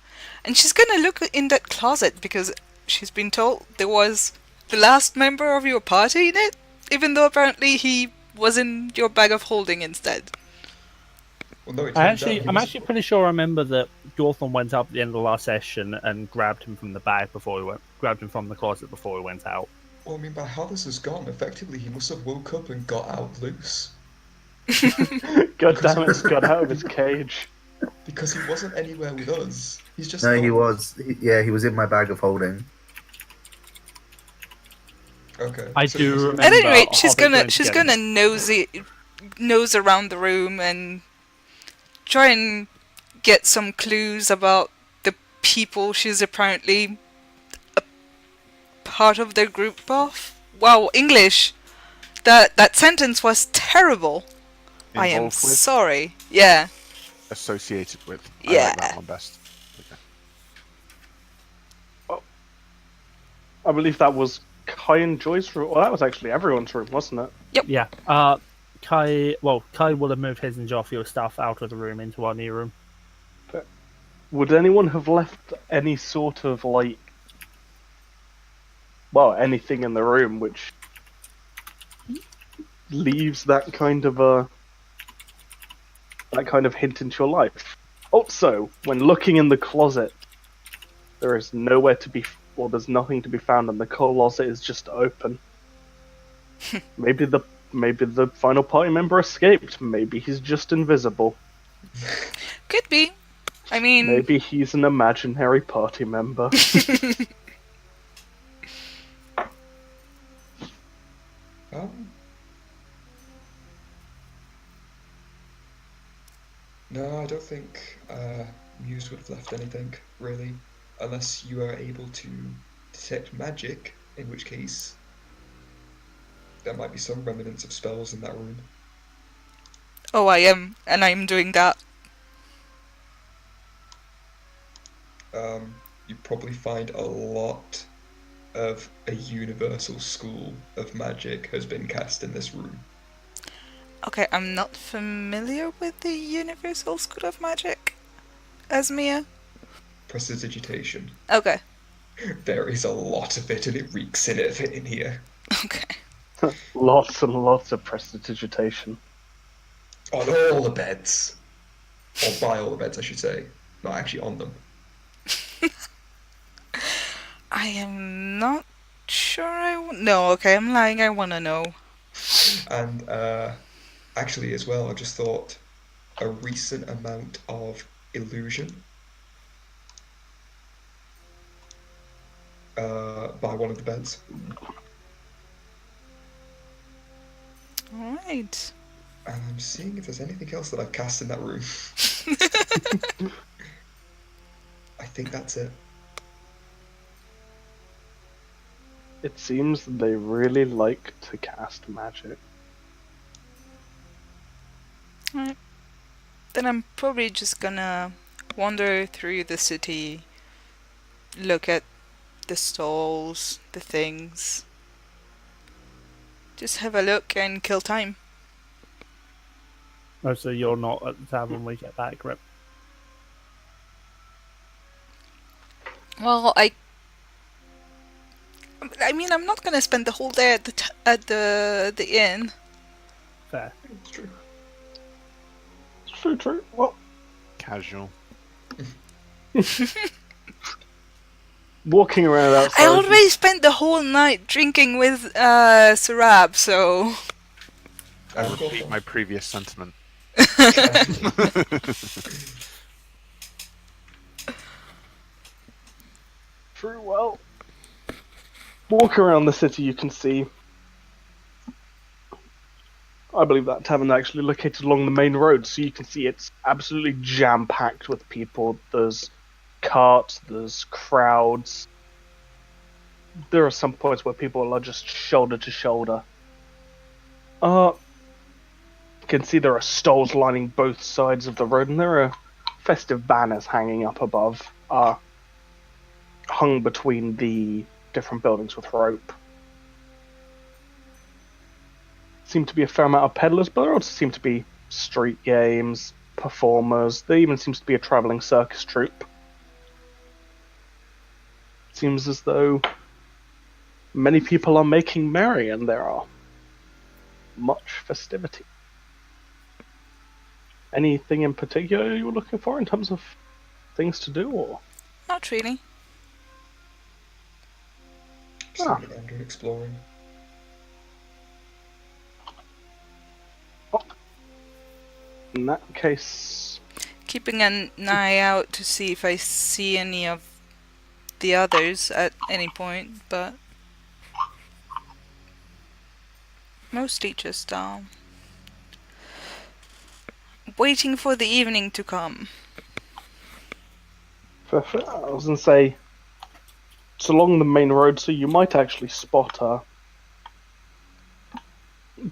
and she's gonna look in that closet because she's been told there was the last member of your party in it, even though apparently he was in your bag of holding instead. Well, no, I'm actually pretty sure I remember that Gorthon went up at the end of the last session and grabbed him from the bag grabbed him from the closet before we went out. Well, I mean, by how this has gone, effectively he must have woke up and got out loose. God damn it, got out of his cage. Because he wasn't anywhere with us. He's just No, gone. he was. He was in my bag of holding. Okay. I so do he was- remember. At any rate, Hobbit she's going gonna nose around the room and try and get some clues about the people she's apparently a part of their group of. Wow, English. That sentence was terrible. I am Involved with, sorry. Yeah. associated with. I Yeah. like that one best. Okay. I believe that was Kai and Joy's room. Well, that was actually everyone's room, wasn't it? Yeah. Kai would have moved his and Joffrey's stuff out of the room into our new room. Would anyone have left any sort of anything in the room which leaves that kind of hint into your life? Also, when looking in the closet, there is nowhere to be, or there's nothing to be found, and the closet is just open. Maybe the final party member escaped. Maybe he's just invisible. Could be. I mean, Maybe he's an imaginary party member. No, I don't think Muse would have left anything, really. Unless you are able to detect magic, in which case there might be some remnants of spells in that room. oh, I am, and I'm doing that. You probably find a lot of a universal school of magic has been cast in this room. Okay, I'm not familiar with the Universal School of Magic, Esmia. Prestidigitation. Okay. There is a lot of it, and it reeks in it in here. Okay. Lots and lots of prestidigitation. On all the beds. Or by all the beds, I should say. Not actually on them. I am not sure No, okay, I'm lying. I want to know. And actually, as well, I just thought a recent amount of illusion by one of the beds. Alright. And I'm seeing if there's anything else that I've cast in that room. I think that's it. It seems they really like to cast magic. Alright. Then I'm probably just gonna wander through the city, look at the stalls, the things. Just have a look and kill time. Oh, so you're not at the tavern when we get back, Rip? Well, I mean, I'm not gonna spend the whole day at the inn. Fair. It's true. True. Well, Casual. walking around outside. I already spent the whole night drinking with Sarab, so. I And repeat my previous sentiment. True. Well, walk around the city. You can see. I believe that tavern actually located along the main road, so you can see it's absolutely jam-packed with people. There's carts, there's crowds. There are some points where people are just shoulder to shoulder. You can see there are stalls lining both sides of the road, and there are festive banners hanging up above, hung between the different buildings with rope. Seem to be a fair amount of peddlers, but there also seem to be street games, performers. There even seems to be a travelling circus troupe. Seems as though many people are making merry, and there are much festivity. Anything in particular you were looking for in terms of things to do, or? Not really. Just looking around and exploring. In that case, Keeping an eye out to see if I see any of the others at any point, but mostly just waiting for the evening to come. I was going to say, it's along the main road, so you might actually spot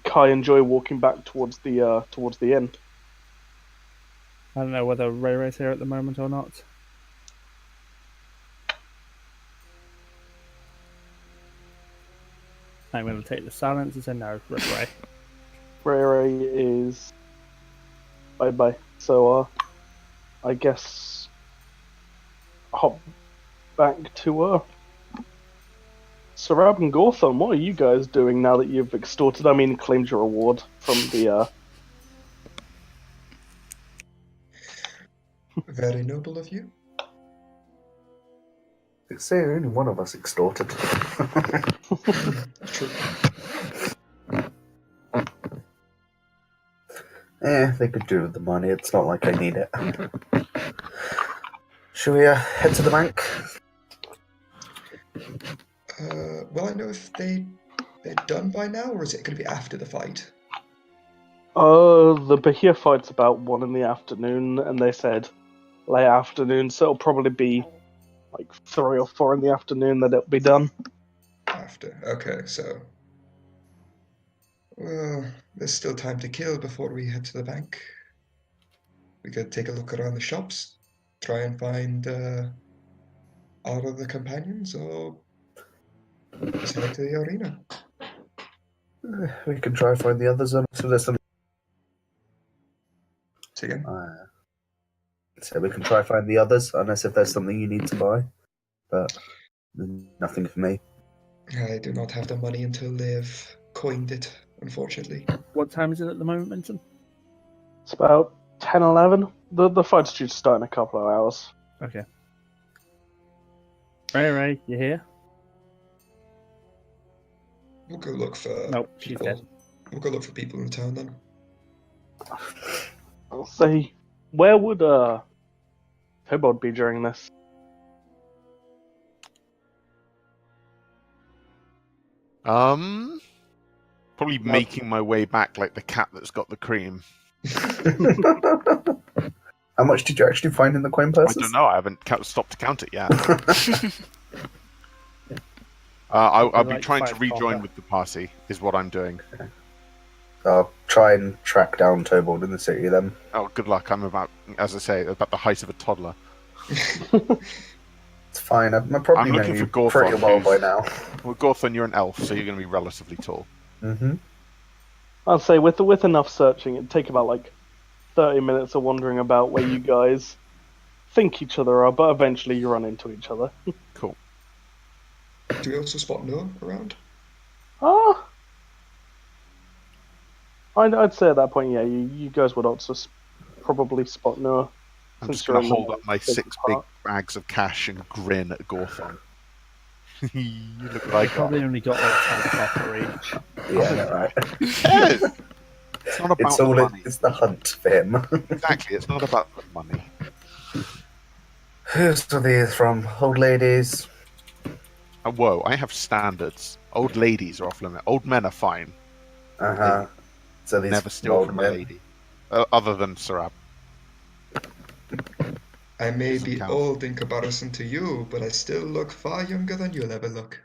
Kai and Joy walking back towards the inn. I don't know whether Ray Ray's here at the moment or not. I'm going to take the silence and say no, Rip Ray. Ray is bye. So, I guess hop back to Sarab and Gortham. What are you guys doing now that you've claimed your reward from the? Very noble of you. Say only one of us extorted. True. They could do with the money. It's not like I need it. Should we head to the bank? Well, I know if they're done by now, or is it going to be after the fight? The Bahia fight's about 1 in the afternoon, and they said late afternoon, so it'll probably be like 3 or 4 in the afternoon that it'll be done. After. Okay, so. Well, there's still time to kill before we head to the bank. We could take a look around the shops, try and find our other companions, or just head to the arena. We can try to find the others. So there's some. Say again? So we can try to find the others, unless if there's something you need to buy. But nothing for me. I do not have the money until they've coined it, unfortunately. What time is it at the moment, Minton? It's about 10, 11. The fight's due to start in a couple of hours. Okay. Ray, you here? We'll go look for Nope, she's people. dead. We'll go look for people in the town then. I'll say, where would Kobold be during this? Probably making my way back like the cat that's got the cream. How much did you actually find in the coin I purses? don't know. I haven't stopped to count it yet. I'll be like trying to 5 rejoin copper. with the party. Is what I'm doing. I'll try and track down Tobold in the city then. Oh, good luck. I'm about, as I say, about the height of a toddler. It's fine. I probably I'm know looking you for Gorthon, pretty well who's- by now. Well, Gorthon, you're an elf, so you're going to be relatively tall. Mm-hmm. I'll say, with enough searching, it'd take about like 30 minutes of wandering about where you guys think each other are, but eventually you run into each other. Cool. Do we also spot Noah around? Ah, I'd say at that point, yeah, you guys would also probably spot Noah. I'm Since just going to you're in the hold up my big 6 big part. bags of cash and grin at Gorthon. You look what I I got. probably only got like 10 copper each. Yeah, no, right. Yes! It's not about It's the all money. it's the hunt for him. Exactly, it's not about the money. Who's these from? Old ladies. Whoa, I have standards. Old ladies are off limit. Old men are fine. Uh-huh. So these Never steal old from a men. lady. Other than Sarab. I may Doesn't be count. old in comparison to you, but I still look far younger than you'll ever look.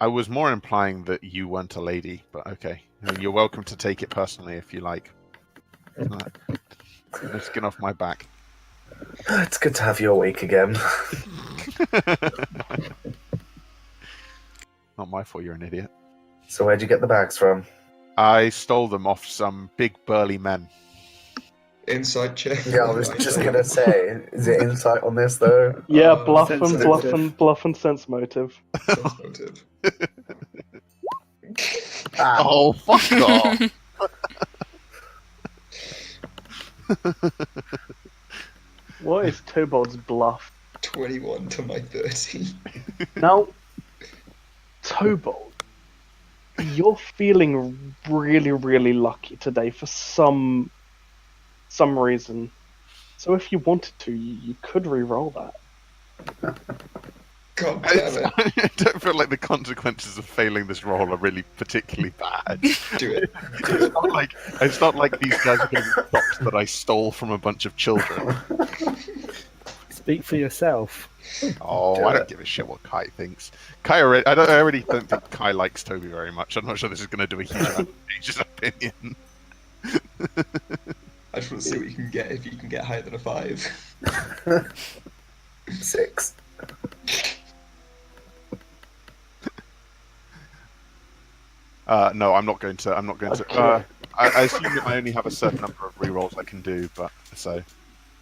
I was more implying that you weren't a lady, but okay. I mean, you're welcome to take it personally if you like. No skin off my back. It's good to have you awake again. Not my fault, you're an idiot. So where'd you get the bags from? I stole them off some big burly men. Inside check. Yeah, I was just gonna say, is it insight on this though? Yeah, Oh, bluff sense and bluff and sense motive. Sense motive. Ah, Oh, fuck off! What is Tobold's bluff? 21 to my 30. Now, Tobold, you're feeling really, really lucky today for some reason. So if you wanted to, you could re-roll that. God damn it. I don't feel like the consequences of failing this roll are really particularly bad. Do it. It's not like these guys are going to be shocked that I stole from a bunch of children. Speak for yourself. Oh, Do I don't it. give a shit what Kai thinks. I already don't think Kai likes Toby very much. I'm not sure this is going to do a huge amount to change his opinion. I just want to see what you can get if you can get higher than a 5. 6. No, I'm not going to. Okay. I assume that I only have a certain number of rerolls I can do, but so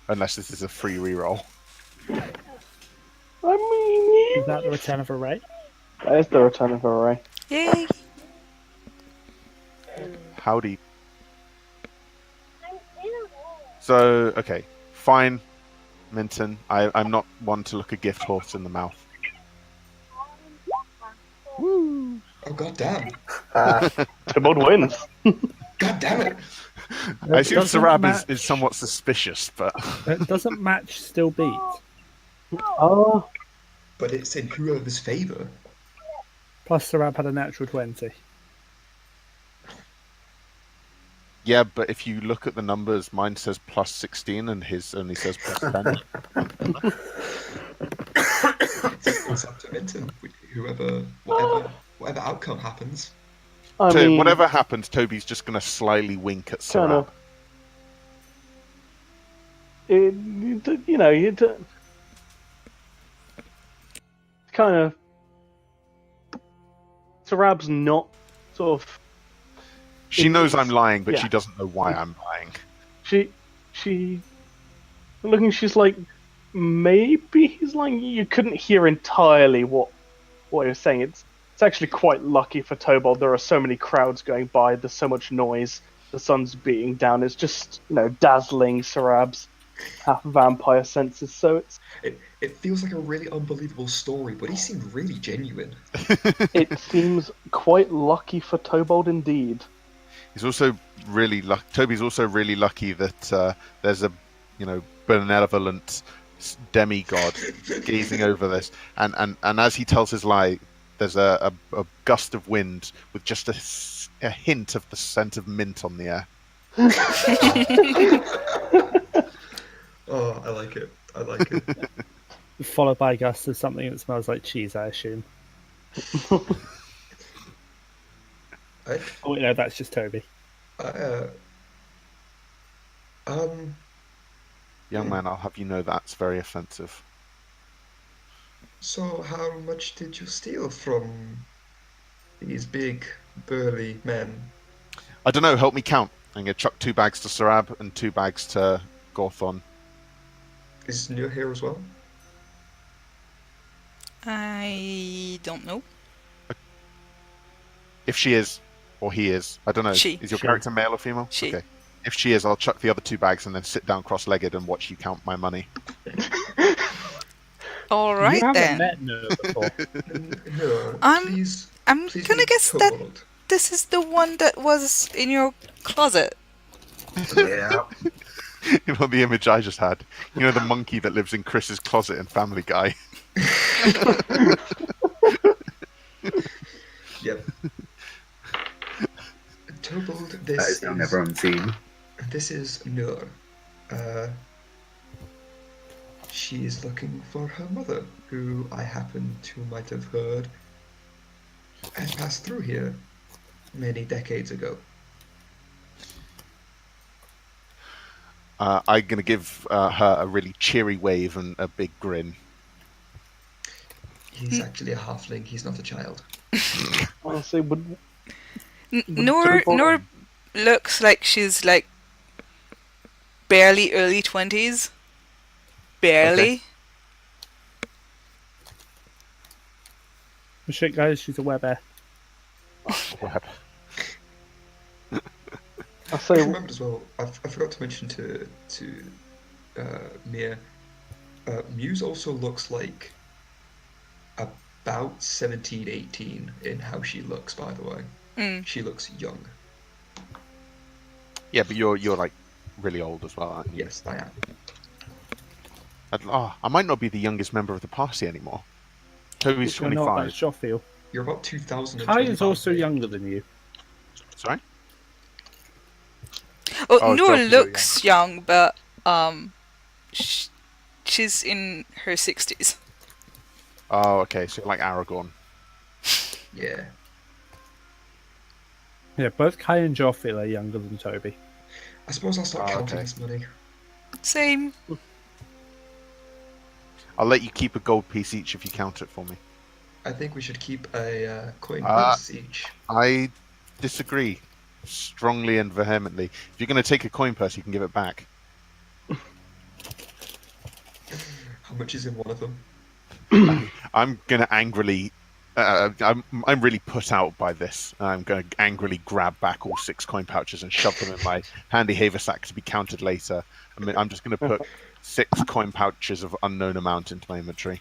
unless this is a free reroll. I mean, Is that the return of a ray? that is the return of a ray. Yay! Howdy. I'm in a roll. So okay, fine, Minton. I'm not one to look a gift horse in the mouth. Oh, god damn. Tobold wins. God damn it. I assume Doesn't Sarab match- is somewhat suspicious, but Doesn't match still beat? Oh, But it's in whoever's favour. Plus Sarab had a natural 20. yeah. But if you look at the numbers, mine says plus 16 and his only says plus 10. It's up to Minton. Whatever outcome happens. I So mean, whatever happens, Toby's just going to slyly wink at kind Sarab. of. You kind of. Sarab's not sort of. She knows I'm lying, but Yeah. she doesn't know why I'm lying. She looking. She's like, maybe he's lying. You couldn't hear entirely what he was saying. It's actually quite lucky for Tobold. There are so many crowds going by. There's so much noise. The sun's beating down. It's just dazzling Sarab's half vampire senses. So It feels like a really unbelievable story, but he seemed really genuine. it seems quite lucky for Tobold indeed. He's also really lucky. Toby's also really lucky that there's a, benevolent demigod gazing over this, and as he tells his lie, there's a gust of wind with just a hint of the scent of mint on the air. Oh, I like it. I like it. Followed by a gust of something that smells like cheese, I assume. I, Oh, no, that's just Toby. Young man, I'll have you know that's very offensive. So how much did you steal from these big, burly men? I don't know. Help me count. I'm gonna chuck 2 bags to Sarab and 2 bags to Gorthon. Is Nur here as well? I don't know. If she is, or he is, I don't know. She. Is your She. character male or female? She. Okay. If she is, I'll chuck the other 2 bags and then sit down cross-legged and watch you count my money. All You right haven't then. met Nur before. Nur, I'm please. I'm Please gonna be guess that told. this is the one that was in your closet. Yeah. The image I just had. The monkey that lives in Chris's closet in Family Guy. Yep. Tobold, That this is now never unseen. This is Nur. She is looking for her mother, who I happen to might have heard had passed through here many decades ago. I'm going to give her a really cheery wave and a big grin. He's actually a halfling, he's not a child. Honestly, would Noor looks like she's like barely early 20s. Barely. Shit, guys, she's a webear. I I say, remembered as well, I forgot to mention to Mia, Muse also looks like about 17, 18 in how she looks, by the way. Mm. She looks young. Yeah, but you're like really old as well, aren't you? Yes, I am. I might not be the youngest member of the party anymore. Toby's You're not, 25. that's Joffiel. You're about 2000. Kai is also younger than you. Sorry? Oh, Oh, Noor Joffrey's looks young, but she's in her 60s. Oh, okay. So you're like Aragorn. Yeah. Yeah, both Kai and Joffiel are younger than Toby. I suppose I'll start Oh, counting okay. this money. Same. I'll let you keep a gold piece each if you count it for me. I think we should keep a coin purse each. I disagree strongly and vehemently. If you're going to take a coin purse, you can give it back. How much is in one of them? I'm going to angrily... I'm really put out by this. I'm going to angrily grab back all 6 coin pouches and shove them in my handy haversack to be counted later. I mean, I'm just going to put 6 coin pouches of unknown amount into my inventory.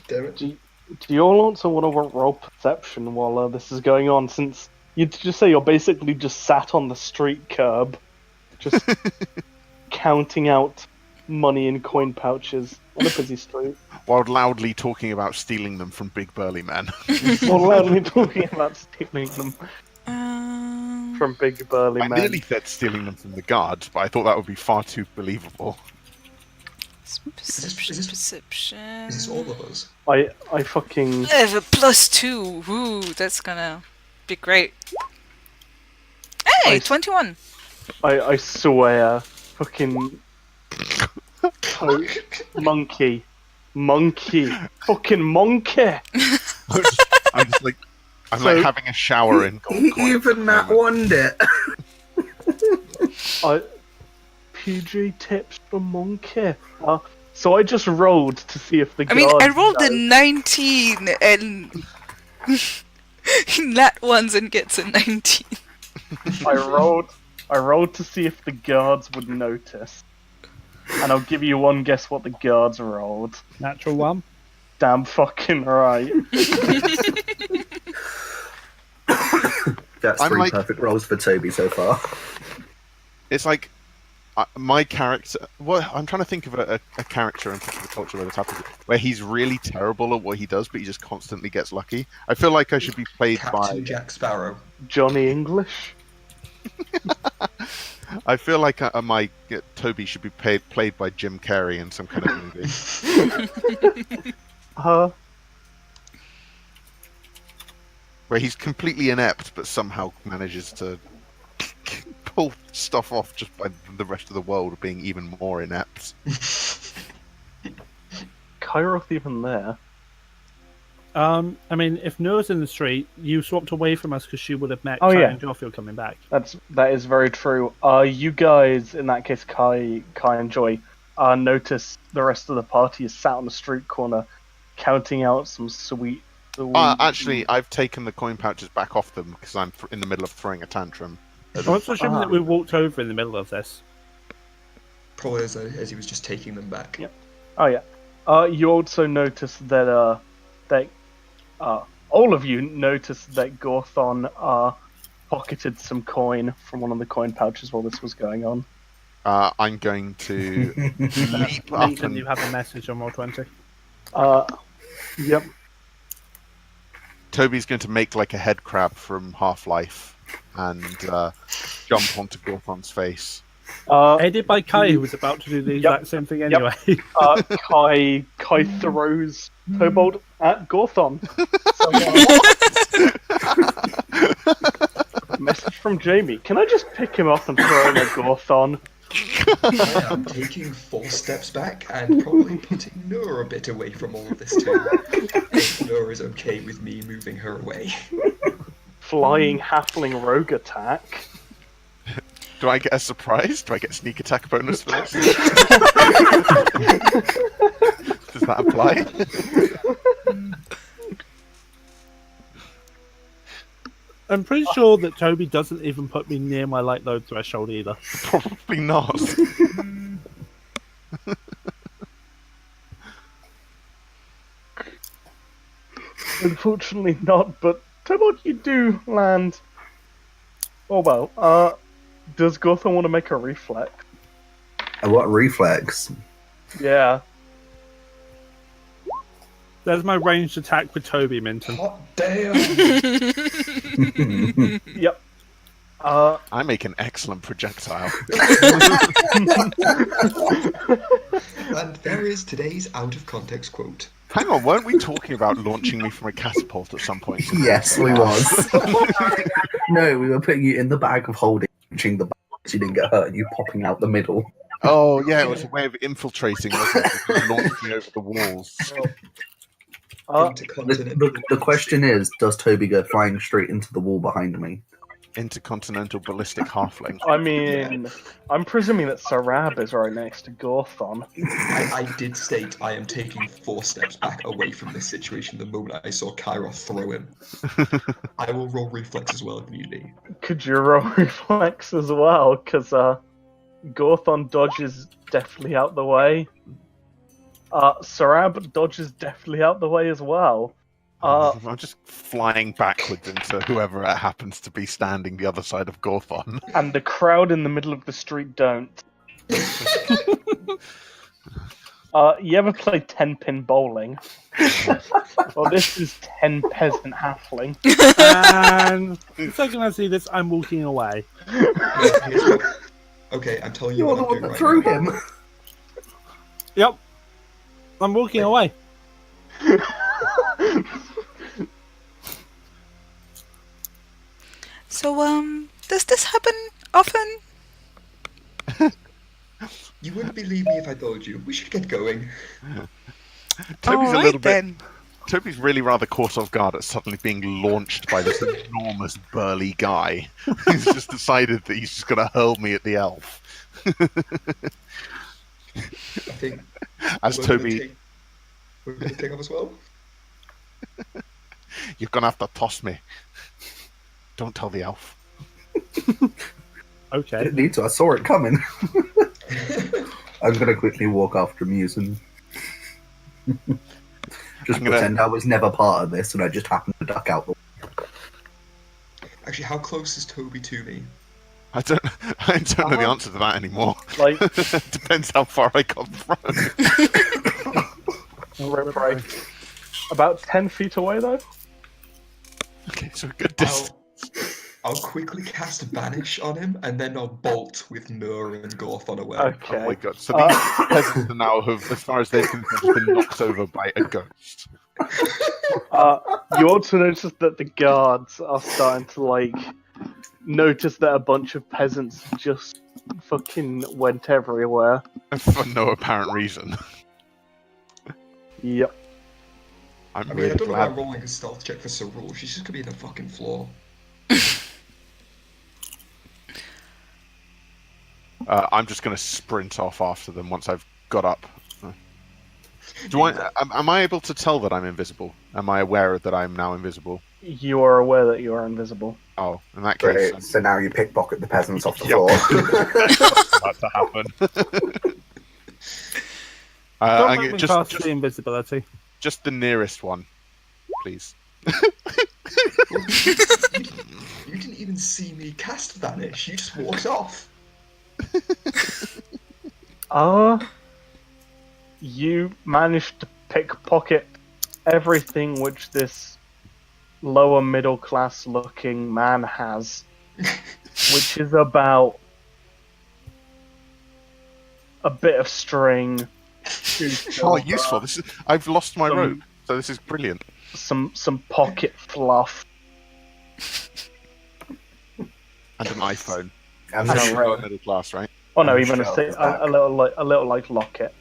Damn it. do you all also want to roll perception while this is going on? Since you just say you're basically just sat on the street curb, just counting out money in coin pouches on a busy street. While loudly talking about stealing them from big burly men. While loudly talking about stealing them from big burly I men. nearly said stealing them from the guards, but I thought that would be far too believable. Perception. Is this all of us? I fucking... I have a +2. Ooh, that's gonna be great. Hey, Nice. 21. I swear, fucking monkey, fucking monkey. I'm just like, I'm like having a shower in gold coins. Even that one bit. PG tips from monkey. So I just rolled to see if the I mean, I guards rolled a know. 19 and that ones and gets a 19. I rolled to see if the guards would notice. And I'll give you one guess what the guards rolled. Natural one. Damn fucking right. Damn That's I'm three like- perfect rolls for Toby so far. It's like my character. Well, I'm trying to think of a character in popular culture where this happens, where he's really terrible at what he does, but he just constantly gets lucky. I feel like I should be played Captain by. Jack Sparrow. Johnny English. I feel like Toby should be played by Jim Carrey in some kind of movie where he's completely inept, but somehow manages to pull stuff off just by the rest of the world being even more inept. Kairoth even there? I mean, if Noah's in the street, you swapped away from us because she would have met Oh, Kai yeah. and Joffiel coming back. That is very true. You guys, in that case, Kai and Joy, notice the rest of the party is sat on the street corner, counting out some sweet. Actually, I've taken the coin pouches back off them because I'm in the middle of throwing a tantrum. I was assuming that we walked over in the middle of this. Probably as he was just taking them back. Yep. Oh yeah. You also notice that all of you noticed that Gorthon pocketed some coin from one of the coin pouches while this was going on. I'm going to leap up Nathan, you and have a message on Roll20. Yep. Toby's going to make like a head crab from Half-Life and jump onto Gorthon's face. Headed by Kai, who was about to do the exact same thing anyway. Kai throws Kobold at Gorthon. Message from Jamie. Can I just pick him up and throw him at Gorthon? I am taking 4 steps back and probably putting Noah a bit away from all of this too. If Noah is okay with me moving her away. Flying halfling rogue attack. Do I get a surprise? Do I get sneak attack bonus for this? Does that apply? I'm pretty sure that Toby doesn't even put me near my light load threshold either. Probably not. Unfortunately not, but Kobold, you do land. Oh well, does Gorthon want to make a reflex? What reflex? Yeah. There's my ranged attack with Toby, Minton. Hot damn! Yep. I make an excellent projectile. And there is today's out of context quote. Hang on, weren't we talking about launching me from a catapult at some point? Yes, we was. No, we were putting you in the bag of holding, reaching the bag so you didn't get hurt, and you popping out the middle. Oh, yeah, it was a way of infiltrating, wasn't it? Launching over the walls. The question is, does Toby go flying straight into the wall behind me? Intercontinental ballistic halfling. I mean, I'm presuming that Sarab is right next to Gorthon. I did state I am taking 4 steps back away from this situation the moment I saw Kairoth throw him. I will roll reflex as well if need be. Could you roll reflex as well? Because Gorthon dodges deftly out the way. Sarab dodges deftly out the way as well. I'm just flying backwards into whoever happens to be standing the other side of Gorthon. And the crowd in the middle of the street don't. You ever play 10-pin bowling? Well, this is 10 peasant halfling. And the second I see this, I'm walking away. Okay, I'm telling you You're what the I'm one doing that right threw now. him. Yep. I'm walking away. So, does this happen often? You wouldn't believe me if I told you. We should get going. Toby's Alright a little then. bit. Toby's really rather caught off guard at suddenly being launched by this enormous burly guy who's just decided that he's just going to hurl me at the elf. I think As we're Toby, we're going to take off as well. you're going to have to toss me. Don't tell the elf. Okay. Didn't need to. I saw it coming. I'm gonna quickly walk after Muse and just pretend I was never part of this, and I just happened to duck out. Actually, how close is Toby to me? I don't know the answer to that anymore. Like, Depends how far I got thrown. right. About 10 feet away, though? Okay, so a good distance. I'll quickly cast Vanish on him, and then I'll bolt with Nur and Gorth unaware. Okay. Oh my god! So these peasants are now have, as far as they're concerned, just been knocked over by a ghost. You also notice that the guards are starting to, like, notice that a bunch of peasants just fucking went everywhere. For no apparent reason. Yep. I I'm mean, really I don't know why I'm glad. rolling a stealth check for Sarul. She's just gonna be in the fucking floor. I'm just going to sprint off after them once I've got up. Am I able to tell that I'm invisible? Am I aware that I'm now invisible? You are aware that you are invisible. Oh, in that case, Great. So now you pickpocket the peasants off the Yep. floor. that's about to happen. Don't I'm make gonna- me cast the invisibility. just the nearest one, please. You didn't even see me cast Vanish. You just walked off. You managed to pickpocket everything which this lower middle class looking man has, which is about a bit of string, Oh, useful. I've lost my Some- rope, so this is brilliant. some pocket fluff, And an iPhone. And That's a the lower middle class, right? oh no, And even shelf is a back. little like locket.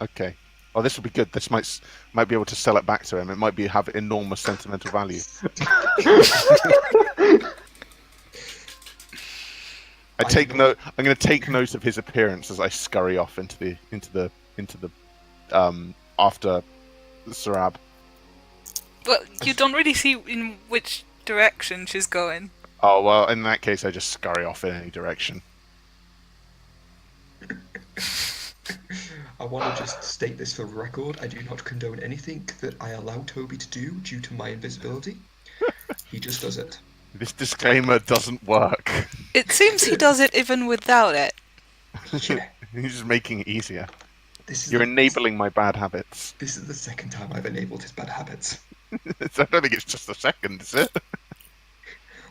Okay. Oh, this will be good. This might be able to sell it back to him. It might have enormous sentimental value. I'm going to take note of his appearance as I scurry off into the after Sarab. Well, you don't really see in which direction she's going. Oh well, in that case, I just scurry off in any direction. I want to just state this for record. I do not condone anything that I allow Toby to do due to my invisibility. He just does it. This disclaimer doesn't work. It seems he does it even without it. Yeah. He's just making it easier. This is You're the- enabling my bad habits. This is the second time I've enabled his bad habits. I don't think it's just a second, is it?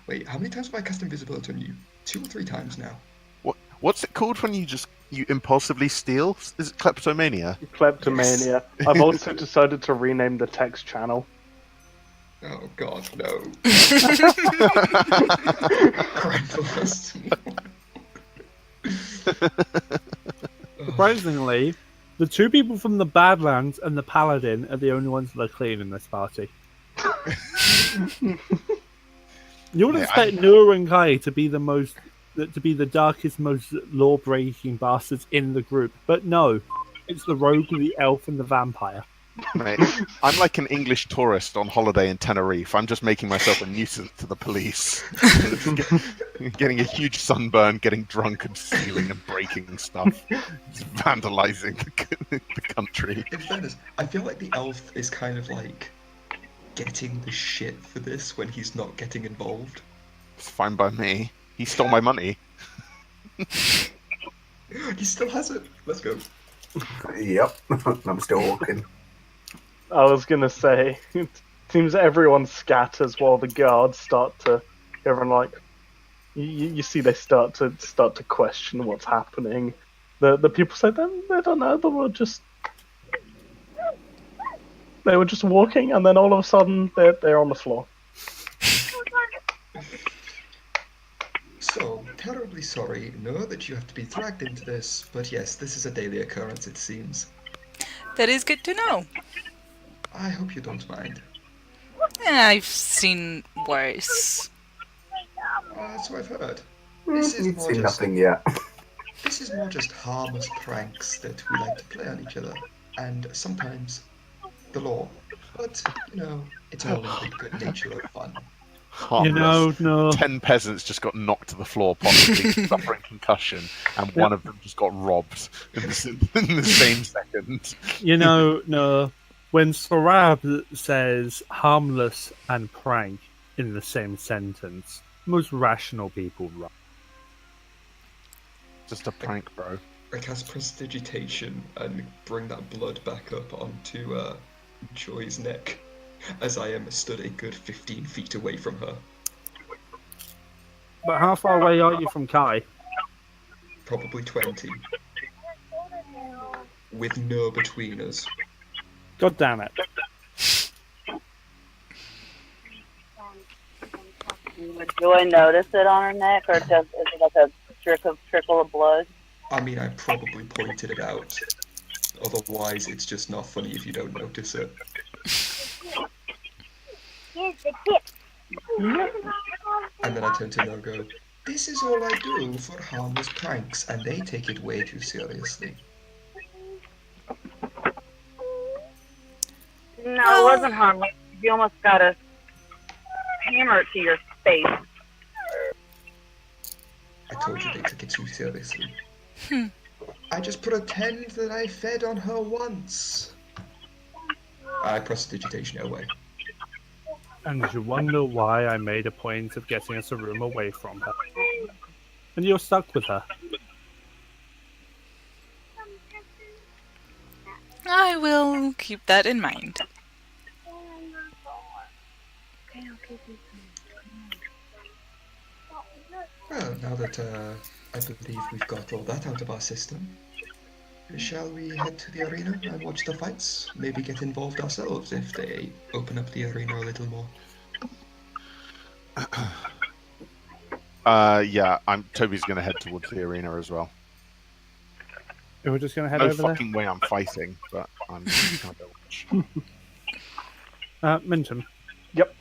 Wait, how many times have I cast invisibility on you? 2 or 3 times now. What's it called when you impulsively steal? Is it kleptomania? Kleptomania. I've also decided to rename the text channel. Oh god, no. Christ. Surprisingly, the two people from the Badlands and the Paladin are the only ones that are clean in this party. You would Yeah, expect Nur and Kai to be the darkest, most law-breaking bastards in the group, but no, it's the rogue, the elf, and the vampire. Mate, I'm like an English tourist on holiday in Tenerife. I'm just making myself a nuisance to the police. Getting a huge sunburn, getting drunk and stealing and breaking stuff. Just vandalizing the country. In fairness, I feel like the elf is kind of like getting the shit for this when he's not getting involved. It's fine by me. He stole my money. He still has it. Let's go. Yep. I'm still walking. I was gonna say, it seems everyone scatters while the guards start to. Everyone like, you see, they start to question what's happening. The people say they don't know. They were just walking, and then all of a sudden they're on the floor. So, terribly sorry, Noah, that you have to be dragged into this, but yes, this is a daily occurrence, it seems. That is good to know. I hope you don't mind. I've seen worse. So I've heard. This is You've more seen just nothing yet. this is more just harmless pranks that we like to play on each other, and sometimes the law. But it's all in the good nature of fun. Harmless. No. 10 peasants just got knocked to the floor, possibly suffering concussion, and one of them just got robbed in the same second. No. When Sarab says harmless and prank in the same sentence, Most rational people run. Just a prank, bro. I cast Prestidigitation and bring that blood back up onto Joy's neck, as I am stood a good 15 feet away from her. But how far away are you from Kai? Probably 20. With no between us. God damn it. Would Joy notice it on her neck, or just is it like a trickle of blood? I mean, I probably pointed it out. Otherwise, it's just not funny if you don't notice it. Here's the tip. And then I turn to her and go, "This is all I do for harmless pranks, and they take it way too seriously." No, it wasn't harmless. You almost got a hammer to your face. I told you they took it too seriously. I just pretend that I fed on her once. I prestidigitation away. And you wonder why I made a point of getting us a room away from her. And you're stuck with her. I will keep that in mind. Well, now that I believe we've got all that out of our system, shall we head to the arena and watch the fights? Maybe get involved ourselves if they open up the arena a little more. Yeah, Toby's going to head towards the arena as well. We're just going to head No over fucking way I'm fighting, but I'm just going to go watch. Minton. Yep.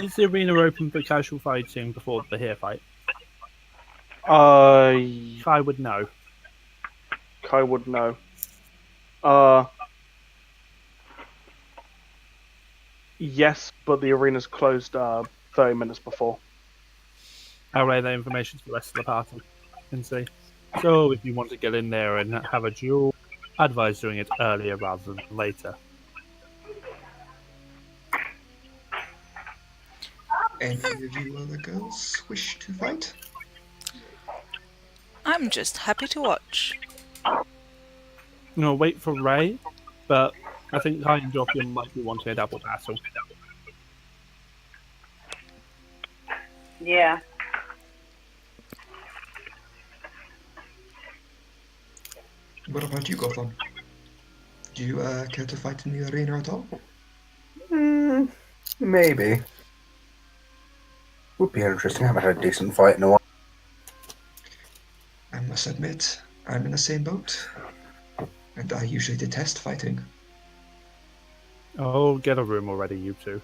Is the arena open for casual fighting before the here fight? Kai would know. would know. Yes, but the arena's closed 30 minutes before. I'll relay that information to the rest of the party and see. So if you want to get in there and have a duel, I advise doing it earlier rather than later. Any of you other girls wish to fight? I'm just happy to watch. Wait for Ray, but I think Kai and Joffrey might be wanting a double battle. Yeah. What about you, Gotham? Do you care to fight in the arena at all? Maybe. Would be interesting. I haven't had a decent fight in a while. I must admit, I'm in the same boat. And I usually detest fighting. Oh, get a room already, you two.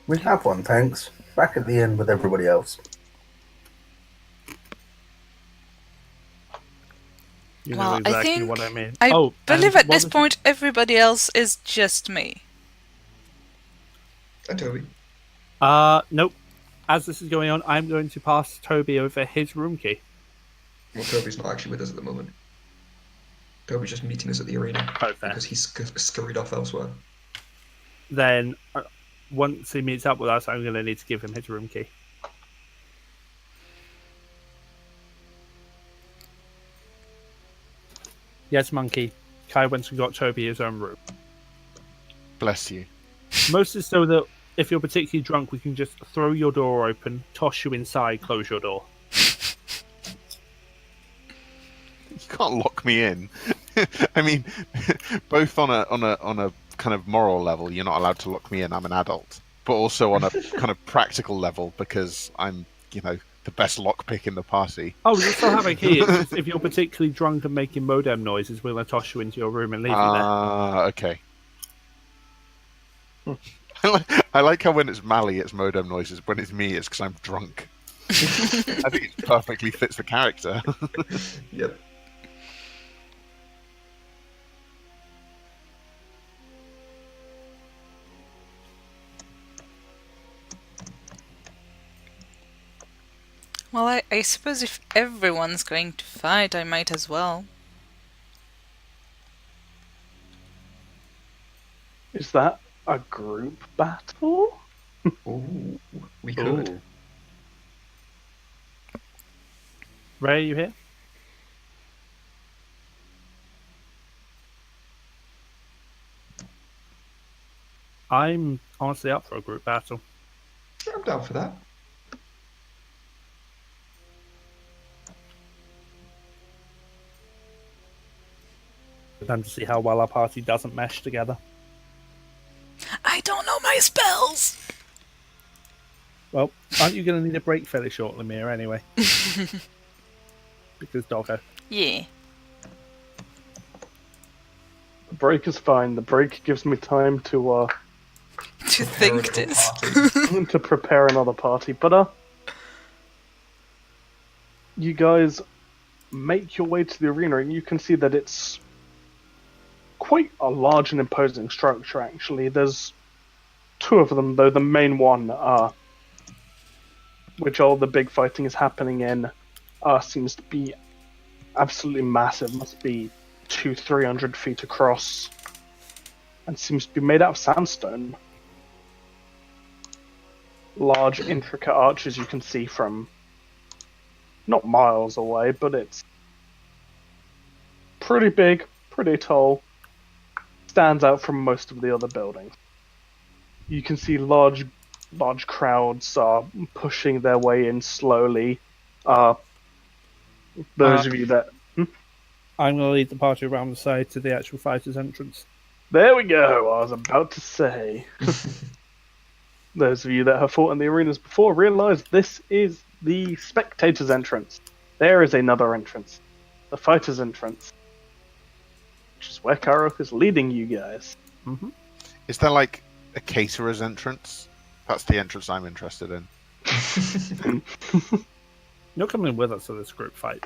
We have one, thanks. Back at the inn with everybody else. You know Well, I exactly think what I mean. I Oh, believe and at this what point everybody else is just me. And Toby. Nope. As this is going on, I'm going to pass Toby over his room key. Well, Toby's not actually with us at the moment. Toby's just meeting us at the arena. Oh, fair. Because he's scurried off elsewhere. Then, once he meets up with us, I'm going to need to give him his room key. Yes, Monkey. Kai went and got Toby his own room. Bless you. Most is so that if you're particularly drunk, we can just throw your door open, toss you inside, close your door. You can't lock me in. I mean, both on a kind of moral level, you're not allowed to lock me in. I'm an adult, but also on a kind of practical level because I'm, the best lockpick in the party. Oh, you still have a key. It's just if you're particularly drunk and making modem noises, we're going to toss you into your room and leave you there. Okay. I like how when it's Mally, it's modem noises. When it's me, it's because I'm drunk. I think it perfectly fits the character. Yep. Well, I suppose if everyone's going to fight, I might as well. Is that a group battle? Ooh, we could. Ooh. Ray, are you here? I'm honestly up for a group battle. I'm down for that. Depends to see how well our party doesn't mesh together. I don't know my spells. Well, aren't you going to need a break fairly shortly, Mia, anyway? Because doggo. Yeah. The break is fine. The break gives me time to To Prepare think another this. party. to prepare another party. But you guys make your way to the arena, and you can see that it's quite a large and imposing structure. Actually, there's two of them, though. The main one, which all the big fighting is happening in, seems to be absolutely massive. Must be 200-300 feet across, and seems to be made out of sandstone. Large, intricate arches you can see from not miles away, but it's pretty big, pretty tall, stands out from most of the other buildings. You can see large crowds pushing their way in slowly. Those of you that... I'm going to lead the party around the side to the actual fighter's entrance. There we go, I was about to say. Those of you that have fought in the arenas before realize this is the spectator's entrance. There is another entrance. The fighter's entrance. Which is where Karok is leading you guys. Mm-hmm. Is there like a caterer's entrance? That's the entrance I'm interested in. You're coming with us to this group fight.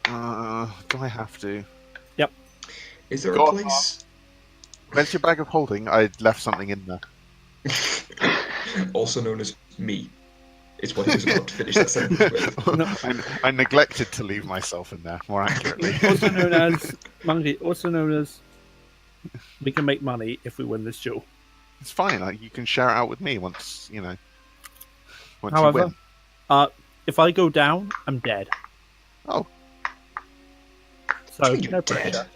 Do I have to? Yep. Is there Go a on. place? Where's your bag of holding? I left something in there. Also known as me. It's what he was about to finish that sentence with. I neglected to leave myself in there, more accurately. Also known as Monkey. Also known as we can make money if we win this duel. It's fine. You can share it out with me once you However, win. if I go down, I'm dead. Oh. So You're no dead. pressure.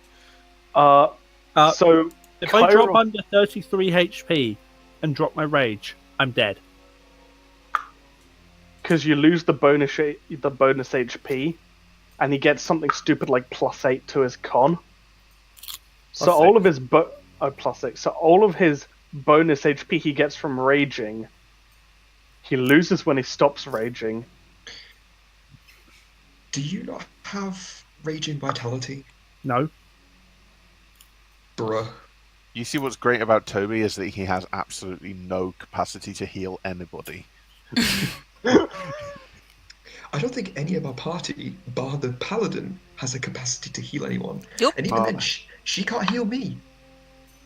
So If I drop Cairo- under 33 HP and drop my rage, I'm dead. because you lose the bonus HP, and he gets something stupid like +8 to his con. So Plus all six. of his +6. So all of his bonus HP he gets from raging, he loses when he stops raging. Do you not have raging vitality? No. Bruh. You see what's great about Toby is that he has absolutely no capacity to heal anybody. I don't think any of our party, bar the paladin, has a capacity to heal anyone. Yup. And even then, she can't heal me.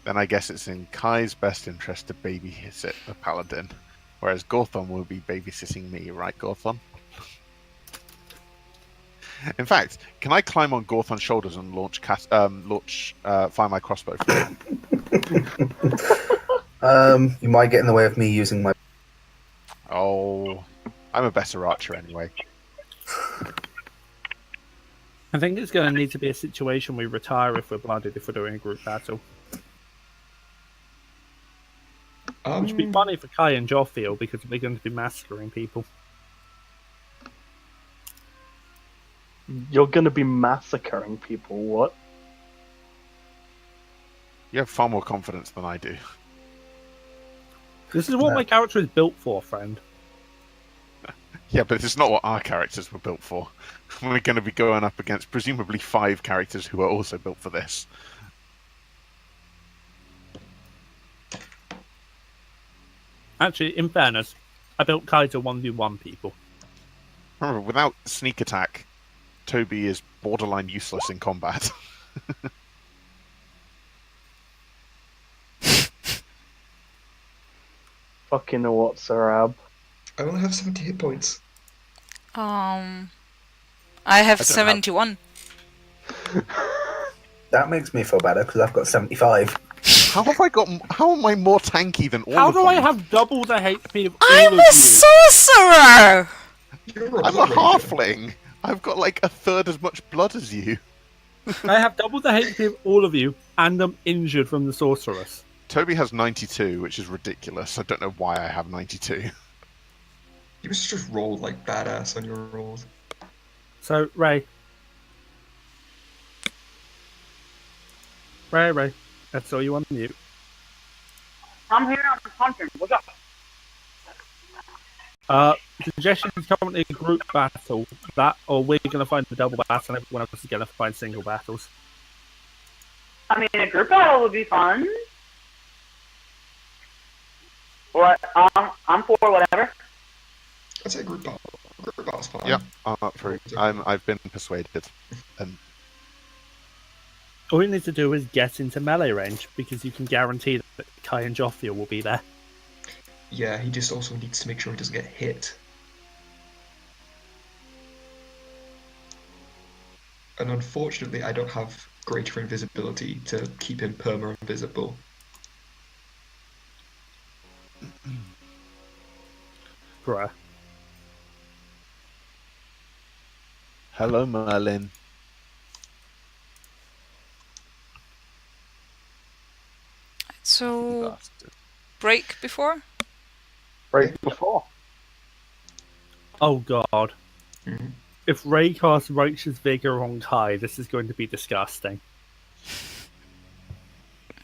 Then I guess it's in Kai's best interest to babysit the paladin, whereas Gorthon will be babysitting me, right, Gorthon? In fact, can I climb on Gorthon's shoulders and launch fire my crossbow? You might get in the way of me using my. Oh, I'm a better archer anyway. I think it's going to need to be a situation we retire if we're blooded if we're doing a group battle. Which would be funny for Kai and Joffiel because we're going to be massacring people. You're gonna be massacring people. What? You have far more confidence than I do. This is what my character is built for, friend. Yeah, but it's not what our characters were built for. We're going to be going up against presumably 5 characters who are also built for this. Actually, in fairness, I built Kai to 1v1 people. Remember, without sneak attack, Toby is borderline useless in combat. Fucking what, Sarab? I only have 70 hit points. I have I don't 71. That makes me feel better because I've got 75. How have I got? How am I more tanky than all How of do them? I have double the HP of all I'm of a you? sorcerer! You're a I'm a blood ranger. halfling. I've got like a third as much blood as you. I have double the HP of all of you, and I'm injured from the sorceress. Toby has 92, which is ridiculous. I don't know why I have 92. You must just roll like badass on your rolls. So, Ray, that's all you want to mute. I'm here. I'm punching. What's up? Suggestion is currently a group battle. That, or we're going to find the double battle, and everyone else is going to find single battles. I mean, a group battle would be fun. What? I'm for whatever. I'd say group battle. Group battle's fine. Yep, I'm up for it. I've been persuaded. And All you need to do is get into melee range, because you can guarantee that Kai and Joffrey will be there. Yeah, he just also needs to make sure he doesn't get hit. And unfortunately, I don't have greater invisibility to keep him perma-invisible. Bruh. hello, Merlin. So, Bastard. break before? Break before. Oh god. Mhm. If Ray casts Righteous Vigor on Kai, this is going to be disgusting.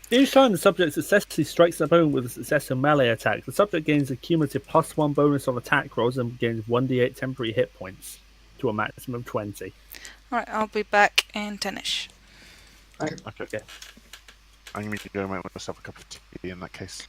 Each time the subject successfully strikes the bone with a successful melee attack, the subject gains a cumulative +1 bonus on attack rolls and gains 1d8 temporary hit points to a maximum of 20. Alright, I'll be back in 10ish. Okay. I'm going to go make myself a cup of tea in that case.